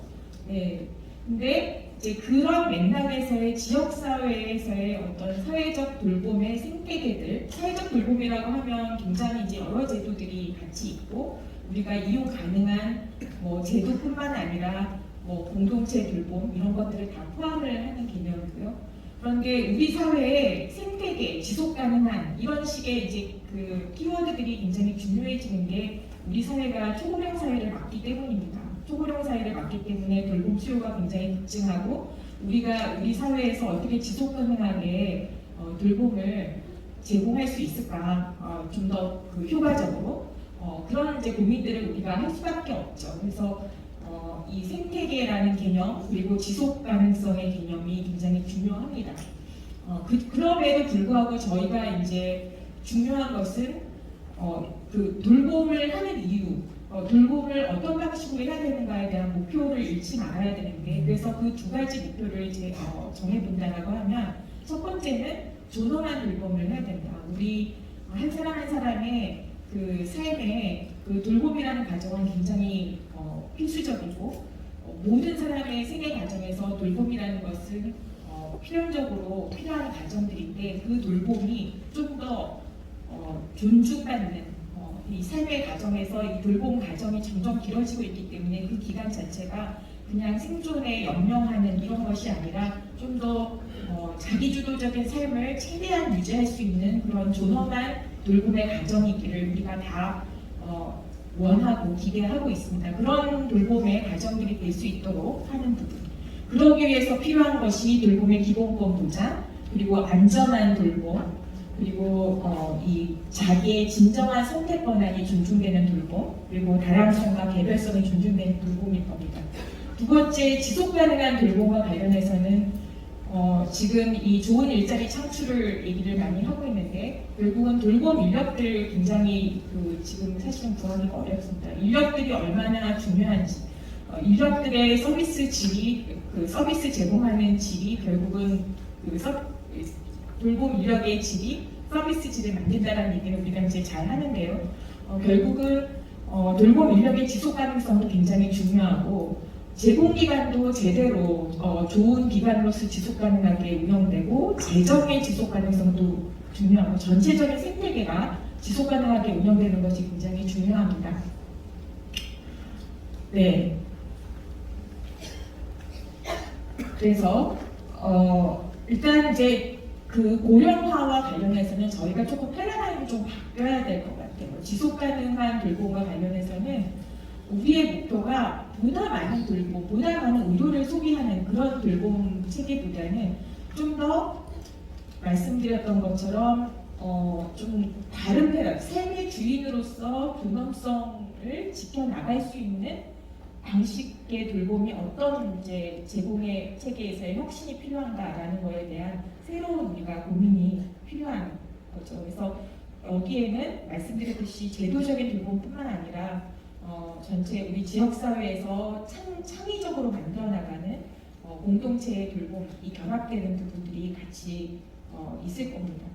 네. 근데 이제 그런 맥락에서의 지역사회에서의 어떤 사회적 돌봄의 생태계들, 사회적 돌봄이라고 하면 굉장히 이제 여러 제도들이 같이 있고, 우리가 이용 가능한 뭐 제도뿐만 아니라 뭐 공동체 돌봄 이런 것들을 다 포함을 하는 개념이고요. 그런데 우리 사회의 생태계, 지속 가능한 이런 식의 이제 그 키워드들이 굉장히 중요해지는 게 우리 사회가 초고령 사회를 맞기 때문입니다. 초고령 사회를 맞기 때문에 돌봄 수요가 굉장히 급증하고, 우리 사회에서 어떻게 지속 가능하게 돌봄을 제공할 수 있을까, 좀 더 그 효과적으로 그런 이제 고민들을 우리가 할 수밖에 없죠. 그래서 이 생태계라는 개념 그리고 지속 가능성의 개념이 굉장히 중요합니다. 그럼에도 불구하고 저희가 이제 중요한 것은 그 돌봄을 하는 이유, 돌봄을 어떤 방식으로 해야 되는가에 대한 목표를 잃지 말아야 되는데, 그래서 그 두 가지 목표를 이제 정해본다라고 하면, 첫 번째는 존엄한 돌봄을 해야 된다. 우리 한 사람 한 사람의 그 삶에 그 돌봄이라는 과정은 굉장히 필수적이고, 모든 사람의 생애 과정에서 돌봄이라는 것은 필연적으로 필요한 과정들인데, 그 돌봄이 좀 더 존중받는 이 삶의 과정에서 이 돌봄 과정이 점점 길어지고 있기 때문에 그 기간 자체가 그냥 생존에 연명하는 이런 것이 아니라 좀 더 자기주도적인 삶을 최대한 유지할 수 있는 그런 존엄한 돌봄의 과정이기를 우리가 다 원하고 기대하고 있습니다. 그런 돌봄의 과정들이 될 수 있도록 하는 부분. 그러기 위해서 필요한 것이 돌봄의 기본권 보장, 그리고 안전한 돌봄, 그리고 이 자기의 진정한 선택 권한이 존중되는 돌봄, 그리고 다양성과 개별성이 존중되는 돌봄일 겁니다. 두 번째, 지속 가능한 돌봄과 관련해서는 지금 이 좋은 일자리 창출을 얘기를 많이 하고 있는데, 결국은 돌봄 인력들 굉장히 지금 사실은 구하기가 어렵습니다. 인력들이 얼마나 중요한지, 인력들의 서비스 질이, 그 서비스 제공하는 질이 결국은 돌봄 인력의 질이 서비스 질을 만든다는 얘기를 우리가 이제 잘 하는데요. 결국은 돌봄 인력의 지속 가능성도 굉장히 중요하고, 제공 기관도 제대로 좋은 기관으로서 지속 가능하게 운영되고, 재정의 지속 가능성도 중요하고, 전체적인 생태계가 지속 가능하게 운영되는 것이 굉장히 중요합니다. 네. 그래서 일단 이제 그 고령화와 관련해서는 저희가 조금 패러다임이 좀 바뀌어야 될 것 같아요. 지속 가능한 돌봄과 관련해서는 우리의 목표가 보다 많은 돌봄, 보다 많은 의료를 소비하는 그런 돌봄 체계보다는 좀 더 말씀드렸던 것처럼 좀 다른 패러다임, 삶의 주인으로서 존엄성을 지켜나갈 수 있는 방식의 돌봄이 어떤 이제 제공의 체계에서의 혁신이 필요한가라는 것에 대한 새로운 우리가 고민이 필요한 거죠. 그래서 여기에는 말씀드렸듯이 제도적인 돌봄뿐만 아니라 전체 우리 지역사회에서 창의적으로 만들어나가는 공동체의 돌봄이 결합되는 부분들이 같이 있을 겁니다.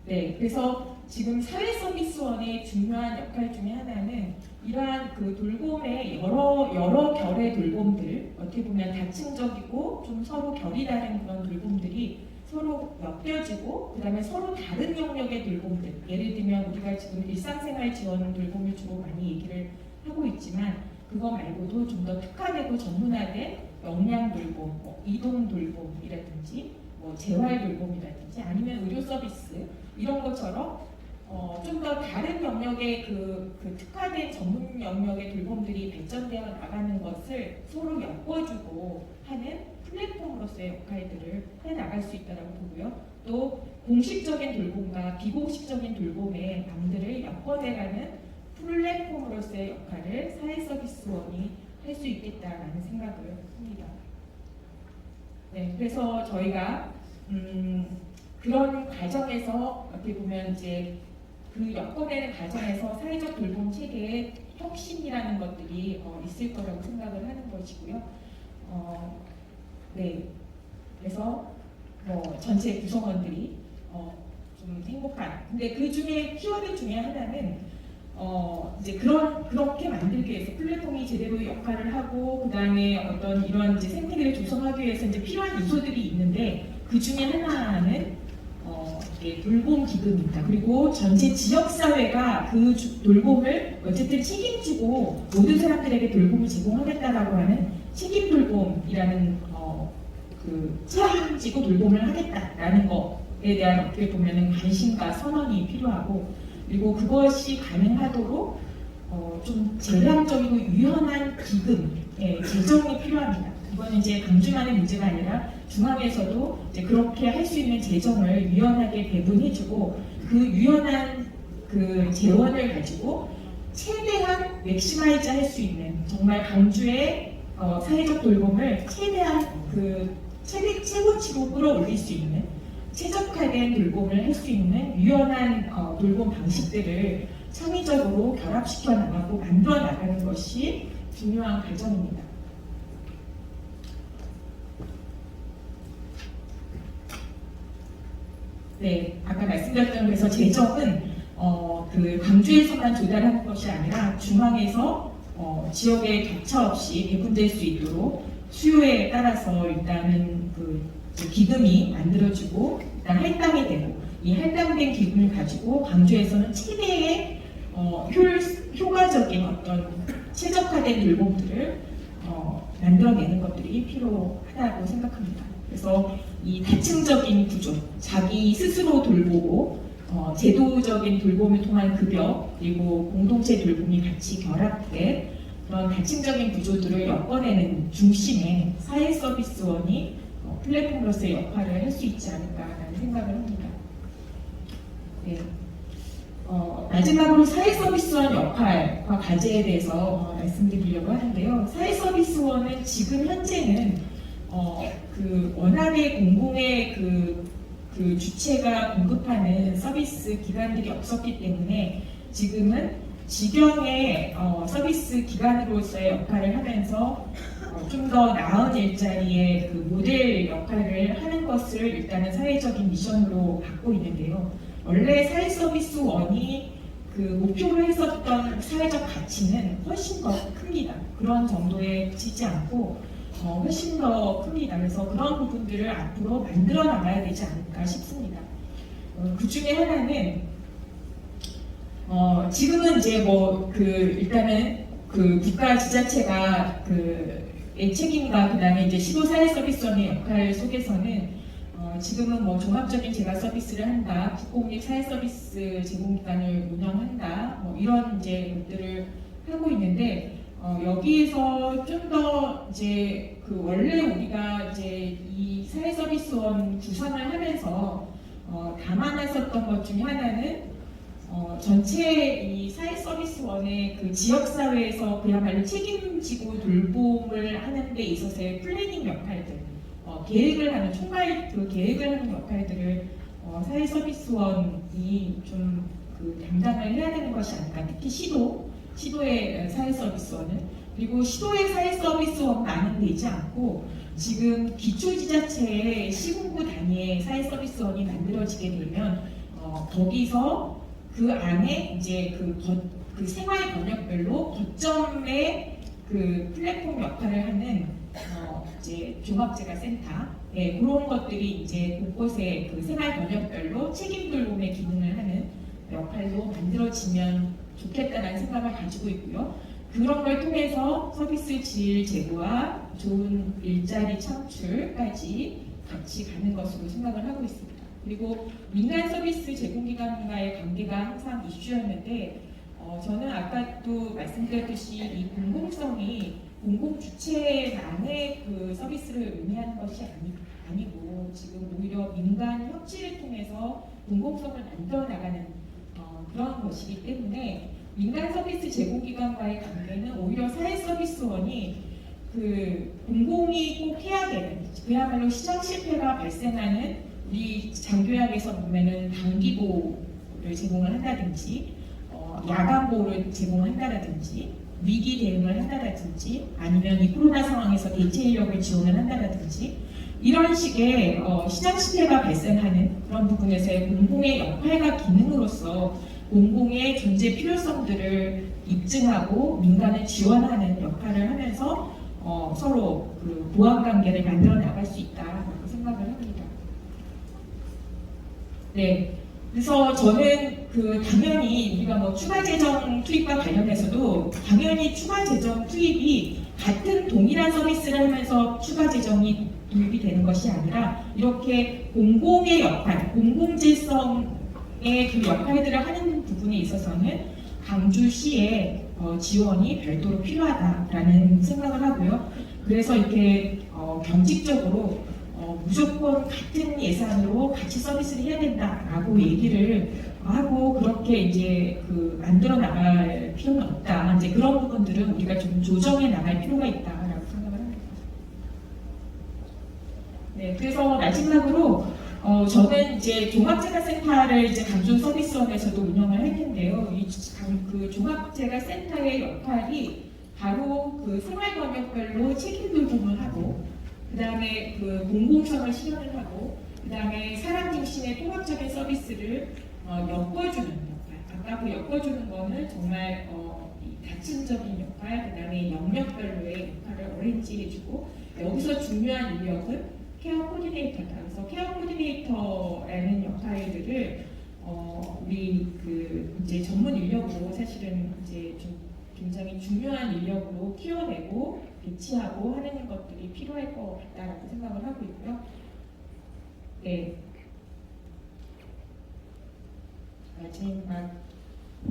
네, 그래서 지금 사회서비스원의 중요한 역할 중에 하나는 이러한 그 돌봄의 여러 결의 돌봄들, 어떻게 보면 다층적이고 좀 서로 결이 다른 그런 돌봄들이 서로 엮여지고, 그 다음에 서로 다른 영역의 돌봄들, 예를 들면 우리가 지금 일상생활 지원 돌봄을 주로 많이 얘기를 하고 있지만, 그거 말고도 좀 더 특화되고 전문화된 역량 돌봄, 이동 돌봄이라든지 재활 돌봄이라든지 아니면 의료 서비스 이런 것처럼 좀 더 다른 영역의 그 특화된 전문 영역의 돌봄들이 발전되어 나가는 것을 서로 엮어주고 하는 플랫폼으로서의 역할들을 해나갈 수 있다고 보고요. 또 공식적인 돌봄과 비공식적인 돌봄의 방들을 엮어내가는 플랫폼으로서의 역할을 사회서비스원이 할 수 있겠다라는 생각을 합니다. 네, 그래서 저희가 그런 과정에서 어떻게 보면 이제 그 엮어내는 과정에서 사회적 돌봄 체계의 혁신이라는 것들이 있을 거라고 생각을 하는 것이고요. 네, 그래서 전체 구성원들이 좀 행복한. 근데 그 중에 키워드 중에 하나는 이제 그렇게 만들기 위해서 플랫폼이 제대로 역할을 하고 그다음에 어떤 이런 이제 생태계를 조성하기 위해서 이제 필요한 요소들이 있는데 그 중에 하나는 돌봄 기금입니다. 그리고 전체 지역 사회가 그 돌봄을 어쨌든 책임지고 모든 사람들에게 돌봄을 제공하겠다라고 하는 책임 돌봄이라는 책임지고 돌봄을 하겠다라는 것에 대한 어떻게 보면은 관심과 선언이 필요하고 그리고 그것이 가능하도록 좀 재량적이고 유연한 기금, 재정이 필요합니다. 이거는 이제 강주만의 문제가 아니라 중앙에서도 이제 그렇게 할 수 있는 재정을 유연하게 배분해주고 그 유연한 그 재원을 가지고 최대한 맥시마이즈 할 수 있는 정말 강주의 사회적 돌봄을 최대한 최고치로 끌어올릴 수 있는 최적화된 돌봄을 할 수 있는 유연한 돌봄 방식들을 창의적으로 결합시켜 나가고 만들어 나가는 것이 중요한 과정입니다. 네, 아까 말씀드렸던 그래서 재정은 그 강주에서만 조달하는 것이 아니라 중앙에서 지역에 격차 없이 배분될 수 있도록 수요에 따라서 일단은 그 기금이 만들어지고 일단 할당이 되고 이 할당된 기금을 가지고 강주에서는 최대의 효과적인 어떤 최적화된 돌봄들을 만들어내는 것들이 필요하다고 생각합니다. 그래서 이 다층적인 구조, 자기 스스로 돌보고 제도적인 돌봄을 통한 급여 그리고 공동체 돌봄이 같이 결합된 그런 다층적인 구조들을 엮어내는 중심에 사회서비스원이 플랫폼으로서의 역할을 할 수 있지 않을까라는 생각을 합니다. 네. 마지막으로 사회서비스원 역할과 과제에 대해서 말씀드리려고 하는데요. 사회서비스원은 지금 현재는 그 원활의 공공의 그 주체가 공급하는 서비스 기관들이 없었기 때문에 지금은 직영의 서비스 기관으로서의 역할을 하면서 좀 더 나은 일자리의 그 모델 역할을 하는 것을 일단은 사회적인 미션으로 갖고 있는데요. 원래 사회서비스원이 그 목표로 했었던 사회적 가치는 훨씬 더 큽니다. 그런 정도에 그치지 않고 훨씬 더 큽니다. 그래서 그런 부분들을 앞으로 만들어 나가야 되지 않을까 싶습니다. 그 중에 하나는 지금은 이제 일단은 그 국가 지자체가 책임과 그다음에 이제 시도사회서비스원의 역할 속에서는 지금은 종합적인 재가 서비스를 한다, 국공립 사회서비스 제공기관을 운영한다, 이런 이제 것들을 하고 있는데 여기에서 좀 더 이제 원래 우리가 이제 이 사회서비스원 구성을 하면서 담아놨었던 것 중에 하나는 전체 이 사회서비스원의 그 지역사회에서 그야말로 책임지고 돌봄을 하는 데 있어서의 플래닝 역할들, 계획을 하는, 총괄 계획을 하는 역할들을 사회서비스원이 좀 담당을 해야 되는 것이 아닐까. 특히 시도의 사회서비스원은. 그리고 시도의 사회서비스원만은 되지 않고 지금 기초지자체의 시군구 단위의 사회서비스원이 만들어지게 되면 거기서 그 안에 이제 그 생활 번역별로 거점의 그 플랫폼 역할을 하는 이제 종합재가센터 그런 것들이 이제 곳곳에 그 생활 번역별로 책임 돌봄의 기능을 하는 역할로 만들어지면 좋겠다는 생각을 가지고 있고요. 그런 걸 통해서 서비스 질 제고와 좋은 일자리 창출까지 같이 가는 것으로 생각을 하고 있습니다. 그리고 민간 서비스 제공기관과의 관계가 항상 이슈였는데 저는 아까도 말씀드렸듯이 이 공공성이 공공 주체만의 그 서비스를 의미하는 것이 아니고 지금 오히려 민간 협치를 통해서 공공성을 만들어 나가는 그런 것이기 때문에 민간 서비스 제공기관과의 관계는 오히려 사회서비스원이 그 공공이 꼭 해야 되는 그야말로 시장 실패가 발생하는 우리 장교약에서 보면은 단기보를 제공을 한다든지 야간보를 제공한다든지 위기 대응을 한다든지 아니면 이 코로나 상황에서 대체 인력을 지원을 한다든지 이런 식의 시장 실패가 발생하는 그런 부분에서의 공공의 역할과 기능으로서 공공의 존재 필요성들을 입증하고 민간을 지원하는 역할을 하면서 서로 그 보완 관계를 만들어 나갈 수 있다라고 생각을 합니다. 네. 그래서 저는 당연히 우리가 뭐 추가 재정 투입과 관련해서도 당연히 추가 재정 투입이 같은 동일한 서비스를 하면서 추가 재정이 도입이 되는 것이 아니라 이렇게 공공의 역할, 공공질성의 그 역할들을 하는 부분에 있어서는 강주시의 지원이 별도로 필요하다라는 생각을 하고요. 그래서 이렇게 경직적으로 무조건 같은 예산으로 같이 서비스를 해야 된다라고 얘기를 하고 그렇게 이제 만들어 나갈 필요는 없다. 이제 그런 부분들은 우리가 좀 조정해 나갈 필요가 있다라고 생각을 합니다. 네, 그래서 마지막으로 저는 이제 종합재가센터를 이제 강준 서비스원에서도 운영을 할 텐데요. 그 종합재가센터의 역할이 바로 그 생활권역별로 책임 돌봄을 하고, 그 다음에 그 공공성을 실현을 하고, 그 다음에 사람 중심의 통합적인 서비스를 엮어주는 역할. 아까 그 엮어주는 거는 정말 다층적인 역할, 그 다음에 영역별로의 역할을 어레인지해주고, 여기서 중요한 인력은 케어 코디네이터다. 그래서 케어 코디네이터라는 역할들을 우리 이제 전문 인력으로 사실은 이제 좀 굉장히 중요한 인력으로 키워내고 배치하고 하는 것들이 필요할 것 같다라고 생각을 하고 있고요. 네. 마지막으로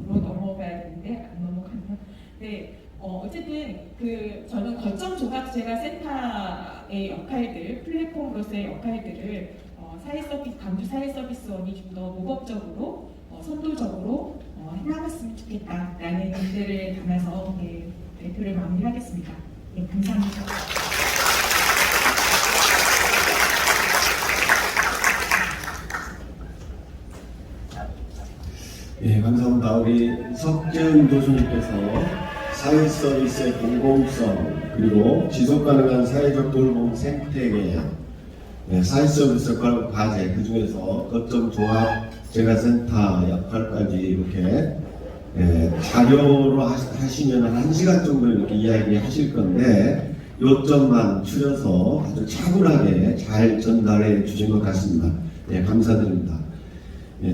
넘어가야 되는데 안 넘어갔나? 네. 어쨌든 저는 거점 종합재가센터의 역할들, 플랫폼으로서의 역할들을 강주 사회서비스원이 좀 더 모범적으로 선도적으로 해나갔으면 좋겠다라는 의제를 담아서 발표를 마무리하겠습니다. 네, 감사합니다. 예, 감사합니다. 우리 석재은 교수님께서 사회 서비스의 공공성 그리고 지속 가능한 사회적 돌봄 생태계, 사회 서비스 과제 그 중에서 거점 종합 재가센터 역할까지 이렇게 자료로 하시면 한 1시간 정도 이렇게 이야기하실 건데 요점만 추려서 아주 차분하게 잘 전달해 주신 것 같습니다. 네, 감사드립니다.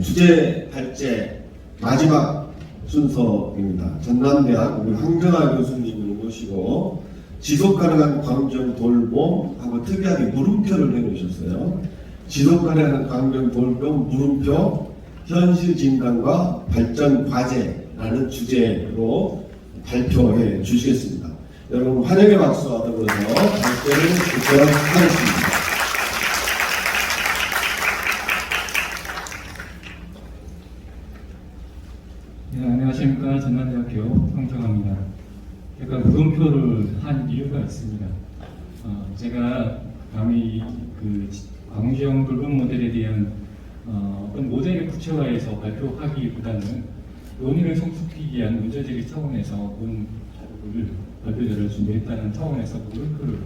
주제 발제 마지막 순서입니다. 전남대학 우리 황정아 교수님을 모시고 지속가능한 광정 돌봄하고 특이하게 물음표를 해놓으셨어요. 지속가능한 광정 돌봄 물음표 현실 진단과 발전 과제라는 주제로 발표해 주시겠습니다. 여러분 환영의 박수와 더불어서 발표를 듣도록 하겠습니다. 네, 안녕하십니까. 전남대학교 황정아입니다. 제가 물음표를 한 이유가 있습니다. 제가 감히 광주형 돌봄 모델에 대한 어떤 모델을 구체화해서 발표하기보다는 논의를 성숙하기 위한 문제제기 차원에서 본 자료를 발표자를 준비했다는 차원에서 물음표를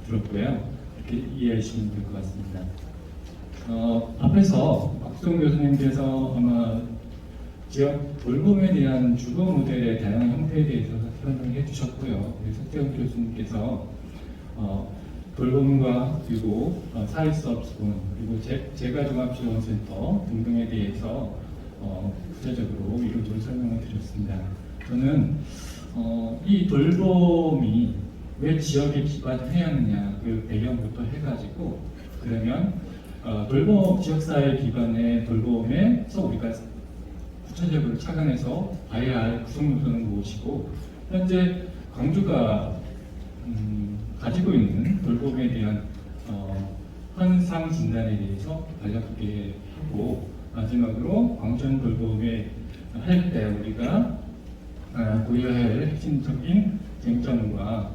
들었고요. 이렇게 이해하시면 될 것 같습니다. 앞에서 박수동 교수님께서 아마 지역 돌봄에 대한 주거 모델의 다양한 형태에 대해서 설명해 주셨고요. 석재훈 교수님께서 돌봄과 그리고 사회서비스원 그리고 재가종합지원센터 등등에 대해서 구체적으로 이론적으로 설명을 드렸습니다. 저는 이 돌봄이 왜 지역에 기반해야 하느냐 그 배경부터 해가지고 그러면 돌봄 지역사회 기반의 돌봄에서 우리가 구체적으로 착안해서 봐야 할 구성 요소는 무엇이고 현재 광주가 가지고 있는 돌봄에 대한 현상 진단에 대해서 간략하게 하고 마지막으로 광주형 돌봄에 할 때 우리가 고려해야 할 핵심적인 쟁점과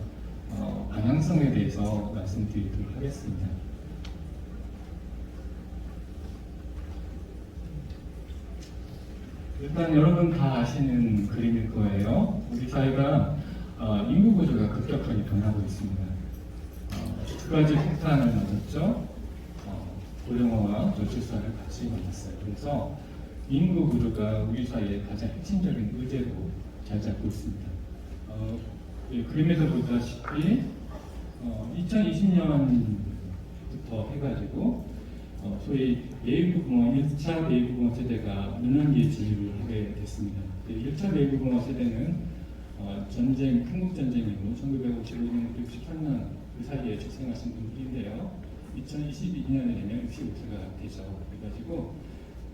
방향성에 대해서 말씀드리도록 하겠습니다. 일단 여러분 다 아시는 그림일 거예요. 우리 사회가 인구 구조가 급격하게 변하고 있습니다. 두 가지 폭탄을 맞았죠. 고령화와 저출산을 같이 만났어요. 그래서 인구 구조가 우리 사회의 가장 핵심적인 의제로 잘 잡고 있습니다. 그림에서 보다시피 2020년부터 해가지고 소위 예비부모 1차 예비부모 세대가 민원기에 진입을 하게 됐습니다. 1차 예비부모 세대는 전쟁, 한국전쟁 이후 1955년, 63년 그 사이에 출생하신 분들인데요. 2022년에 되면 65세가 되죠. 그래가지고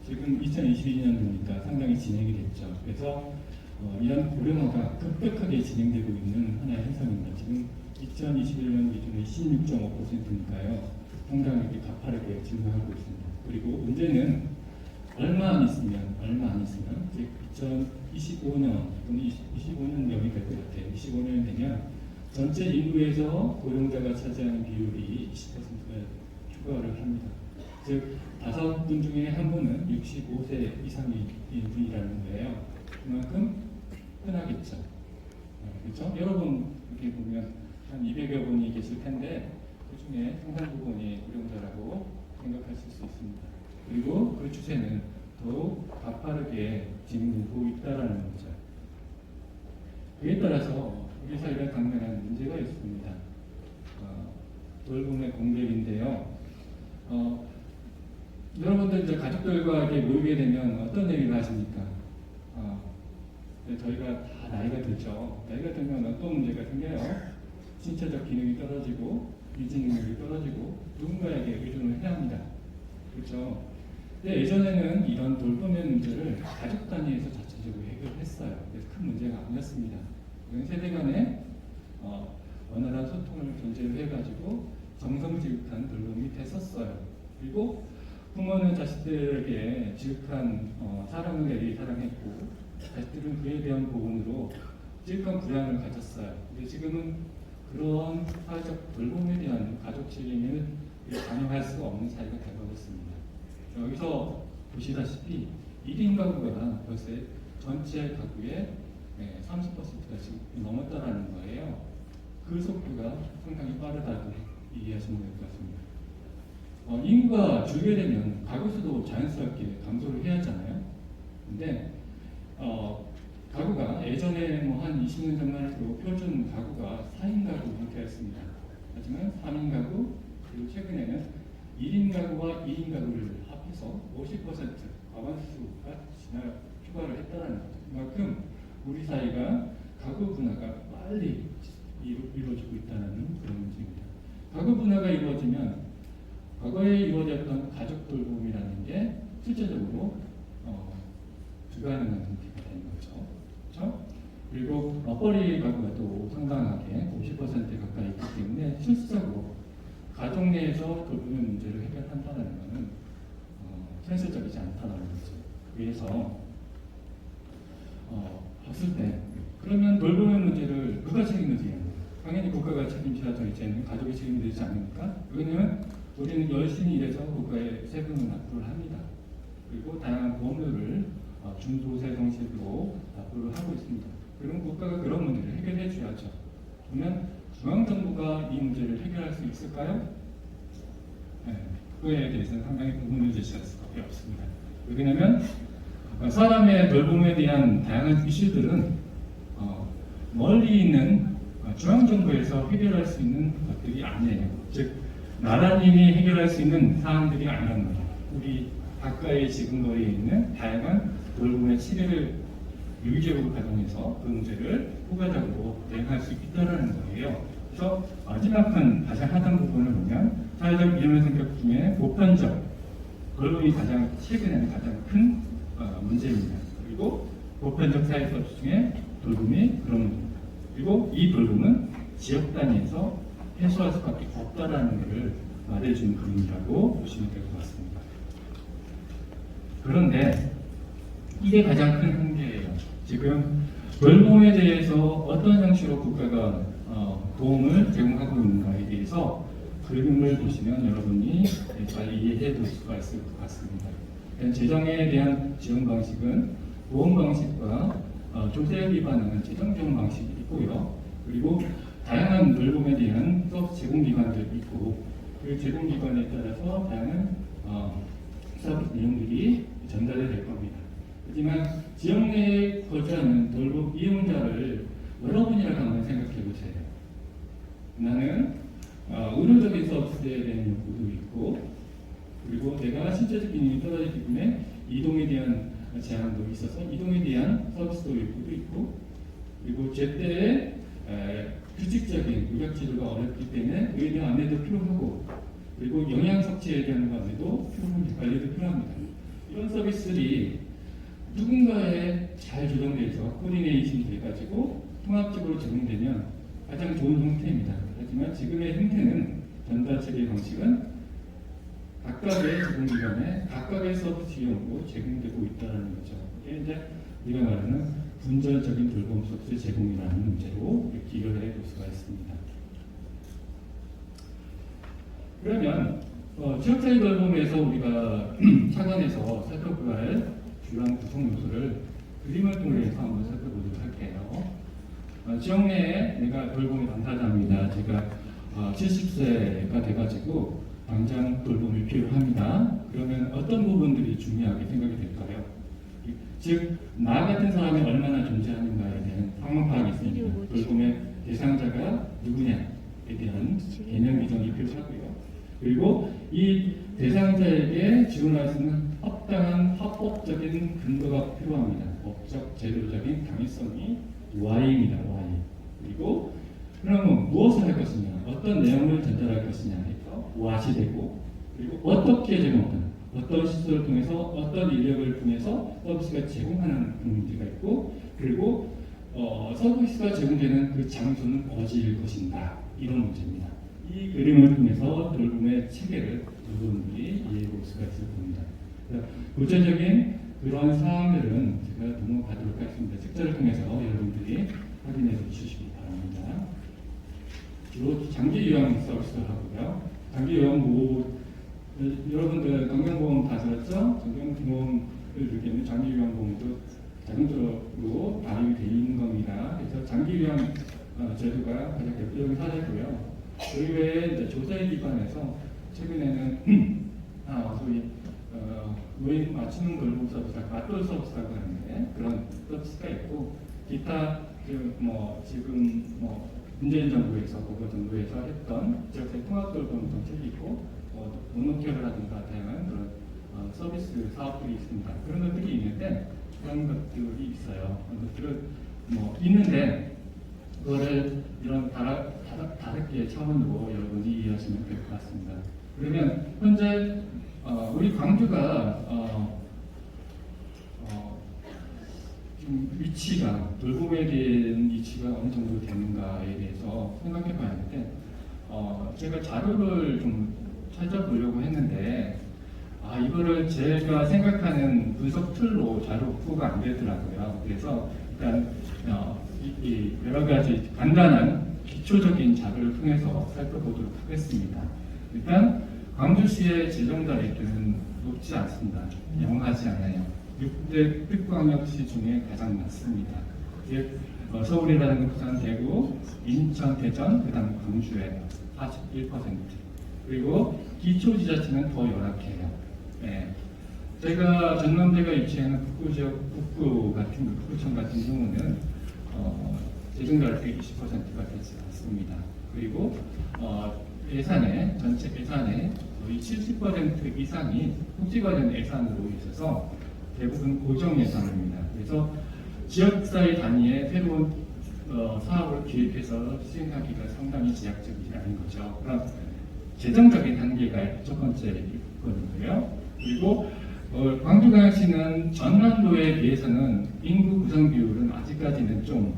지금 2022년도니까 상당히 진행이 됐죠. 그래서 이런 고령화가 급격하게 진행되고 있는 하나의 현상입니다. 지금 2021년 기준에 16.5%니까요. 상당히 가파르게 증가하고 있습니다. 그리고 문제는 얼마 안 있으면 이제 2025년 또는 25년경이 될 것 같아요. 25년 되면 전체 인구에서 고령자가 차지하는 비율이 20%가 추가를 합니다. 즉 5분 중에 한 분은 65세 이상인 분이라는 거예요. 그만큼 흔하겠죠. 그렇죠? 여러분 이렇게 보면 한 200여 분이 계실 텐데 그 중에 상당 부분이 고령자라고 생각하실 수 있습니다. 그리고 그 추세는 더욱 가파르게 진행되고 있다는 거죠. 그에 따라서 우리 사회가 당면한 문제가 있습니다. 돌봄의 공백인데요. 여러분들 이제 가족들과 이렇게 모이게 되면 어떤 얘기를 하십니까? 저희가 다 나이가 들죠. 나이가 들면 어떤 문제가 생겨요? 신체적 기능이 떨어지고 유지 능력이 떨어지고 누군가에게 의존을 해야 합니다. 그렇죠? 근데 예전에는 이런 돌봄의 문제를 가족 단위에서 자체적으로 해결했어요. 그래서 큰 문제가 아니었습니다. 세대 간에 원활한 소통을 전제로 해가지고 정성지극한 돌봄이 됐었어요. 그리고 부모는 자식들에게 지극한 사랑을 내리 사랑했고 자식들은 그에 대한 보험으로 지극한 부양을 가졌어요. 근데 지금은 그런 사회적 돌봄에 대한 가족 책임을 반영할 수가 없는 사회가 되어버렸습니다. 여기서 보시다시피 1인 가구가 벌써 전체 가구의 30%가 지금 넘었다라는 거예요. 그 속도가 상당히 빠르다고 이해하시면 될 것 같습니다. 인구가 줄게 되면 가구 수도 자연스럽게 감소를 해야 하잖아요. 근데 가구가 예전에 한 20년 전만 해도 표준 가구가 4인 가구 형태였습니다. 하지만 3인 가구, 그리고 최근에는 1인 가구와 2인 가구를 합해서 50% 과반수가 추가를 했다는 거죠. 그만큼 우리 사회가 가구 분화가 빨리 이루어지고 있다는 그런 문제입니다. 가구 분화가 이루어지면 과거에 이루어졌던 가족 돌봄이라는 게 실제적으로 불가능한 상태가 되는 거죠. 그렇죠? 그리고 맞벌이 가구가 또 상당하게 50% 가까이 있기 때문에 실질적으로 가족 내에서 돌봄의 문제를 해결한다는 것은 현실적이지 않다는 거죠. 그래서 봤을 때 그러면 돌봄의 문제를 누가 책임을 져야 합니까? 당연히 국가가 책임져야죠. 이제는 가족이 책임지지 않습니까? 왜냐하면 우리는 열심히 일해서 국가에 세금을 납부를 합니다. 그리고 다양한 보험료를 중도세정식으로 납부를 하고 있습니다. 그럼 국가가 그런 문제를 해결해 줘야죠. 그러면 중앙정부가 이 문제를 해결할 수 있을까요? 네, 그거에 대해서는 상당히 의문을 제시할 수밖에 없습니다. 왜냐하면 사람의 돌봄에 대한 다양한 이슈들은 멀리 있는 중앙정부에서 해결할 수 있는 것들이 아니에요. 즉 나라님이 해결할 수 있는 사항들이 아니란 말이에요. 우리 가까이 지금 거리에 있는 다양한 돌봄의 체계를 유기적으로 가동해서 그 문제를 효과적으로 대응할 수 있다는 거예요. 그래서 마지막은 가장 하단 부분을 보면 사회적 이념의 성격 중에 보편적 돌봄이 최근에는 가장 큰 문제입니다. 그리고 보편적 사회법 중에 돌봄이 그런 문제입니다. 그리고 이 돌봄은 지역 단위에서 해소할 수밖에 없다라는 것을 말해주는 그림이라고 보시면 될 것 같습니다. 그런데 이게 가장 큰 한계예요. 지금 돌봄에 대해서 어떤 형식으로 국가가 도움을 제공하고 있는가에 대해서 그림을 보시면 여러분이 잘 이해해 볼 수가 있을 것 같습니다. 재정에 대한 지원 방식은 보험 방식과 조세 기반은 재정 지원 방식이 있고요. 그리고 다양한 돌봄에 대한 서비스 제공기관들이 있고 그 제공기관에 따라서 다양한 서비스 내용들이 전달이 될 겁니다. 하지만 지역 내에 거주하는 돌봄 이용자를 여러분이라고 한번 생각해 보세요. 나는 의료적인 서비스에 대한 욕구도 있고 그리고 내가 신체적 기능이 떨어지기 때문에 이동에 대한 제한도 있어서 이동에 대한 서비스도 욕구도 있고 그리고 제때에 규칙적인 의학치료가 어렵기 때문에 의에 대한 안내도 필요하고 그리고 영양 섭취에 대한 안내도 필요합니다. 관리도 필요합니다. 이런 서비스들이 누군가에 잘 조정돼서 코디네이션이 돼가지고 통합적으로 제공되면 가장 좋은 형태입니다. 하지만 지금의 형태는 전달체계 방식은 각각의 제공기관에 각각의 서비스 이용으로 제공되고 있다는 거죠. 이게 이제 우리가 말하는 분절적인 돌봄 서비스 제공이라는 문제로 비교를 해볼 수가 있습니다. 그러면 지역사회 돌봄에서 우리가 차관에서 살펴봐야 할 주요한 구성 요소를 그림을 통해서 한번 살펴보도록 할게요. 지역 내에 내가 돌봄의 당사자입니다. 제가 70세가 돼가지고 당장 돌봄이 필요합니다. 그러면 어떤 부분들이 중요하게 생각이 될까요? 즉, 나 같은 사람이 얼마나 존재하는가에 대한 상황 파악이 있습니다. 돌봄의 대상자가 누구냐에 대한 개념 이전이 필요하고요. 그리고 이 대상자에게 지원할 수 있는 합당한 합법적인 근거가 필요합니다. 법적, 제도적인 당위성이 Y입니다. Y. 그리고 그러면 무엇을 할 것이냐, 어떤 내용을 전달할 것이냐 해서 What이 되고 그리고 어떻게 제공하는 어떤 시설을 통해서 어떤 인력을 통해서 서비스가 제공하는 문제가 있고 그리고 서비스가 제공되는 그 장소는 어디일 것인가 이런 문제입니다. 이 그림을 통해서 돌봄의 체계를 여러분들이 이해해 볼 수가 있을 겁니다. 구체적인 그런 사항들은 제가 넘어가도록 하겠습니다. 책자를 통해서 여러분들이 확인해 주시기 바랍니다. 주로 장기 요양 서비스를 하고요. 장기 요양 여러분들 건강보험 다 들었죠? 건강보험을 들게 되면 장기 요양보험도 자동적으로 반영이 되어 있는 겁니다. 그래서 장기 요양 제도가 가장 대표적인 사례고요. 그 외에 조사의 기관에서 최근에는 소위 노인 맞춤 돌봄 서비스가 맞돌 서비스라고 하는데 그런 서비스가 있고 기타 지금 문재인 정부에서 보건정부에서 했던 지역사회 통합 돌봄 정책이 있고 농노케어라든가 다양한 그런 서비스 사업들이 있습니다. 그런 것들이 있는데 그런 것들이 있어요. 그런 것들은 있는데 그거를 이런 다른 차원으로 여러분이 이해하시면 될 것 같습니다. 그러면 현재 우리 광주가 좀 위치가 돌봄에 대한 위치가 어느 정도 되는가에 대해서 생각해 봐야 하는데 제가 자료를 좀 찾아보려고 했는데 이거를 제가 생각하는 분석 툴로 자료 구가 안 되더라고요. 그래서 일단 여러 가지 간단한 기초적인 자료를 통해서 살펴보도록 하겠습니다. 일단 광주시의 재정자립도는 높지 않습니다. 영하지 않아요. 6대 특광역시 중에 가장 낮습니다. 서울이라는 부산, 대구, 인천, 대전, 그다음 광주에 41%. 그리고 기초지자체는 더 열악해요. 제가 전남대가 위치하는 북구 같은 북구청 같은 경우는 재정자립도 20%가 되지 않습니다. 그리고 전체 예산의 거의 70% 이상이 복지 관련 예산으로 있어서 대부분 고정 예산입니다. 그래서 지역사회 단위의 새로운 사업을 기획해서 시행하기가 상당히 제약적이라는 거죠. 그럼 재정적인 한계가 첫 번째 있거든요. 그리고 광주광역시는 전남도에 비해서는 인구 구성 비율은 아직까지는 좀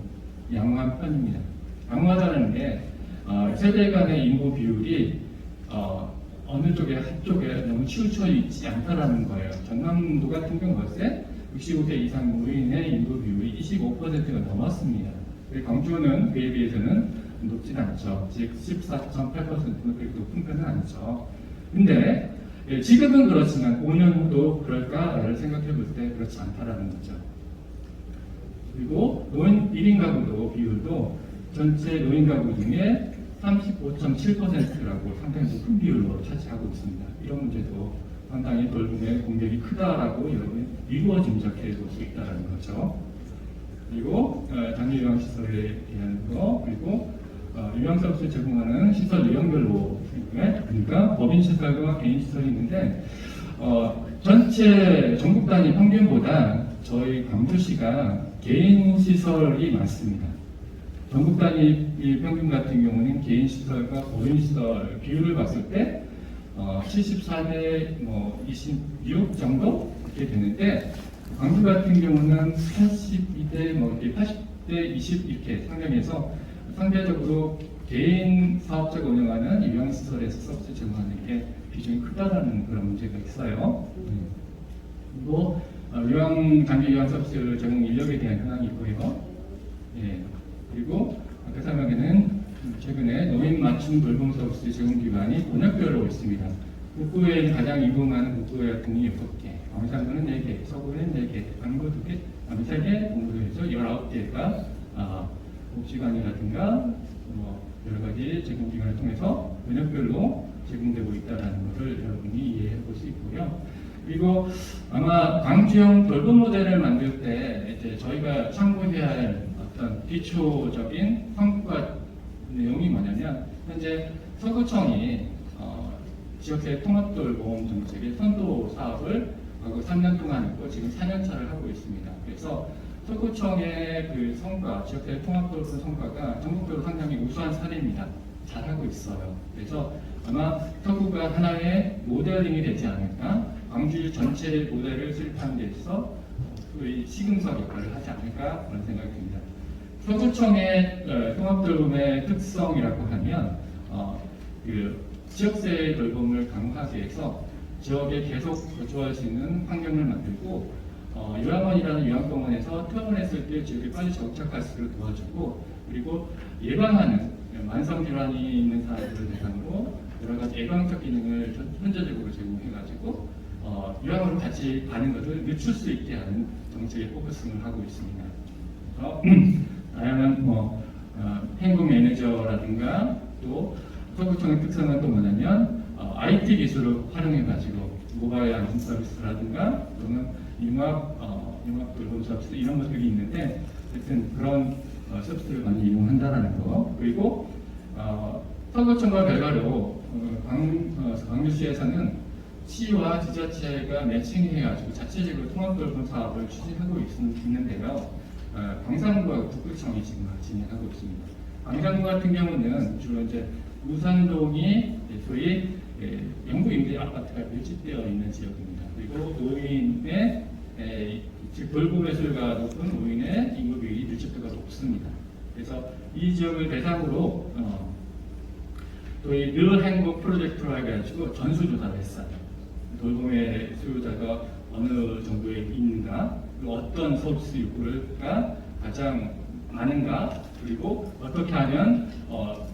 양호한 편입니다. 양호하다는 게 세대 간의 인구 비율이 어느 쪽에 한쪽에 너무 치우쳐 있지 않다라는 거예요. 전남도 같은 경우 벌써 65세 이상 노인의 인구 비율이 25%가 넘었습니다. 광주는 그에 비해서는 높진 않죠. 즉 14.8%는 그렇게 높은 편은 아니죠. 근데 지금은 그렇지만 5년 후도 그럴까를 생각해 볼 때 그렇지 않다라는 거죠. 그리고 노인 1인 가구 비율도 전체 노인 가구 중에 35.7%라고 상당히 높은 비율로 차지하고 있습니다. 이런 문제도 상당히 돌봄의 공백이 크다라고 여러분 미루어 짐작해 볼 수 있다는 거죠. 그리고 단위 요양시설에 대한 거, 그리고 요양서비스 제공하는 시설 유형별로, 그러니까 법인시설과 개인시설이 있는데 전체 전국 단위 평균보다 저희 광주시가 개인시설이 많습니다. 전국 단위 평균 같은 경우는 개인시설과 법인시설 비율을 봤을 때 74대 26 정도 이렇게 되는데, 광주 같은 경우는 82대 80대 20 이렇게 상정해서 상대적으로 개인 사업자가 운영하는 요양시설에서 서비스 제공하는 게 비중이 크다라는 그런 문제가 있어요. 그리고 단기 요양 서비스 제공 인력에 대한 현황이 있고요. 예. 그리고 아까 설명에는 최근에 노인 맞춤 돌봄 서비스 제공 기관이 권역별로 있습니다. 북구에 가장 이동하는 북구에 같은 경우 6개, 광산구는 4개, 서구는 4개, 강구 2개, 3개, 공구에서 19개가 복지관이라든가 여러 가지 제공 기관을 통해서 권역별로 제공되고 있다는 것을 여러분이 이해해 볼 수 있고요. 그리고 아마 광주형 돌봄 모델을 만들 때 이제 저희가 참고해야 할 어떤 기초적인 성과 내용이 뭐냐면, 현재 서구청이 지역사회 통합돌봄 정책의 선도 사업을 과거 3년 동안 했고 지금 4년차를 하고 있습니다. 그래서 서구청의 그 성과, 지역사회 통합돌봄 성과가 전국적으로 상당히 우수한 사례입니다. 잘하고 있어요. 그래서 아마 서구가 하나의 모델링이 되지 않을까, 광주 전체 모델을 수립하는 데 있어서 소위 시금석 역할을 하지 않을까 그런 생각이 듭니다. 서구청의 통합돌봄의 특성이라고 하면 그 지역사회 돌봄을 강화하기 위해서 지역에 계속 거주할 수 있는 환경을 만들고, 요양원이라는 요양병원에서 퇴원했을 때 지역에 빨리 정착할 수 있도록 도와주고, 그리고 예방하는 만성질환이 있는 사람들을 대상으로 여러 가지 예방적 기능을 현재적으로 제공해가지고 요양원으로 같이 가는 것을 늦출 수 있게 하는 정책에 포커싱을 하고 있습니다. 그래서 다양한 행복 매니저라든가 또 서구청의 특성은 또 뭐냐면 IT 기술을 활용해가지고 모바일 안심 서비스라든가 또는 융합 돌봄 서비스 이런 것들이 있는데, 하여튼 그런 서비스를 많이 이용한다라는 거. 그리고 서구청과 별개로 광주시에서는 시와 지자체가 매칭해가지고 자체적으로 통합돌봄 사업을 추진하고 있는데요. 광산구와 북구청이 지금 진행하고 있습니다. 광산구 같은 경우는 주로 이제 우산동이 소위 영구 임대 아파트가 밀집되어 있는 지역입니다. 그리고 노인의 즉 돌봄의 수요가 높은 노인의 인구 비율이 밀집도가 높습니다. 그래서 이 지역을 대상으로 늘 행복 프로젝트로 해가지고 전수조사를 했어요. 돌봄의 수요자가 어느 정도에 있는가, 그리고 어떤 서비스 요구가 가장 많은가, 그리고 어떻게 하면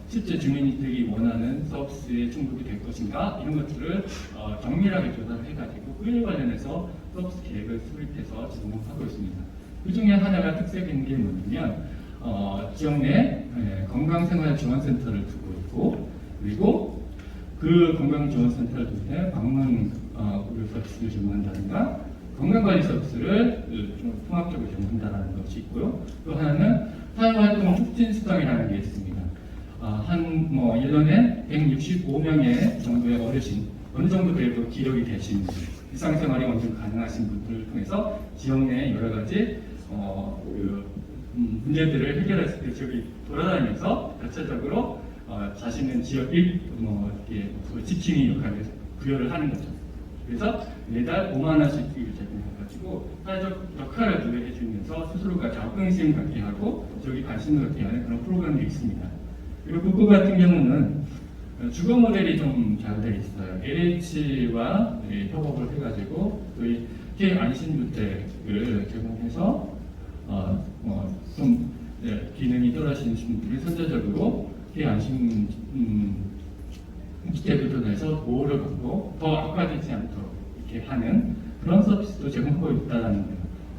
실제 주민들이 원하는 서비스에 충족이 될 것인가, 이런 것들을 정밀하게 조사를 해가지고 그에 관련해서 서비스 계획을 수립해서 진행하고 있습니다. 그 중에 하나가 특색인 게 뭐냐면 지역 내 건강생활지원센터를 두고 있고, 그리고 그 건강지원센터를 통해 방문 의료 서비스를 제공한다든가 건강관리 서비스를 좀 통합적으로 제공한다는 것이 있고요. 또 하나는 사회활동 촉진수당이라는 게 있습니다. 한 1년에 165명의 정도의 어르신, 어느 정도 그래도 기력이 되신 일상생활이 어느 정도 가능하신 분들을 통해서 지역 내 여러 가지 문제들을 해결했을 때 지역이 돌아다니면서 자체적으로 자신은 지역 이렇게 지킴이 역할을 부여를 하는 거죠. 그래서 매달 5만 원씩 제공해가지고 사회적 역할을 부여해주면서 스스로가 자긍심 갖게 하고 지역에 관심을 갖게 하는 그런 프로그램이 있습니다. 그리고 북구 같은 경우는 주거 모델이 좀 잘 되어 있어요. LH와 협업을 해가지고 저희 안심주택을 제공해서 좀 기능이 떨어지는 분들이 선제적으로 안심 주택을 통해서 보호를 받고 더 악화되지 않도록 이렇게 하는 그런 서비스도 제공하고 있다는 거예요.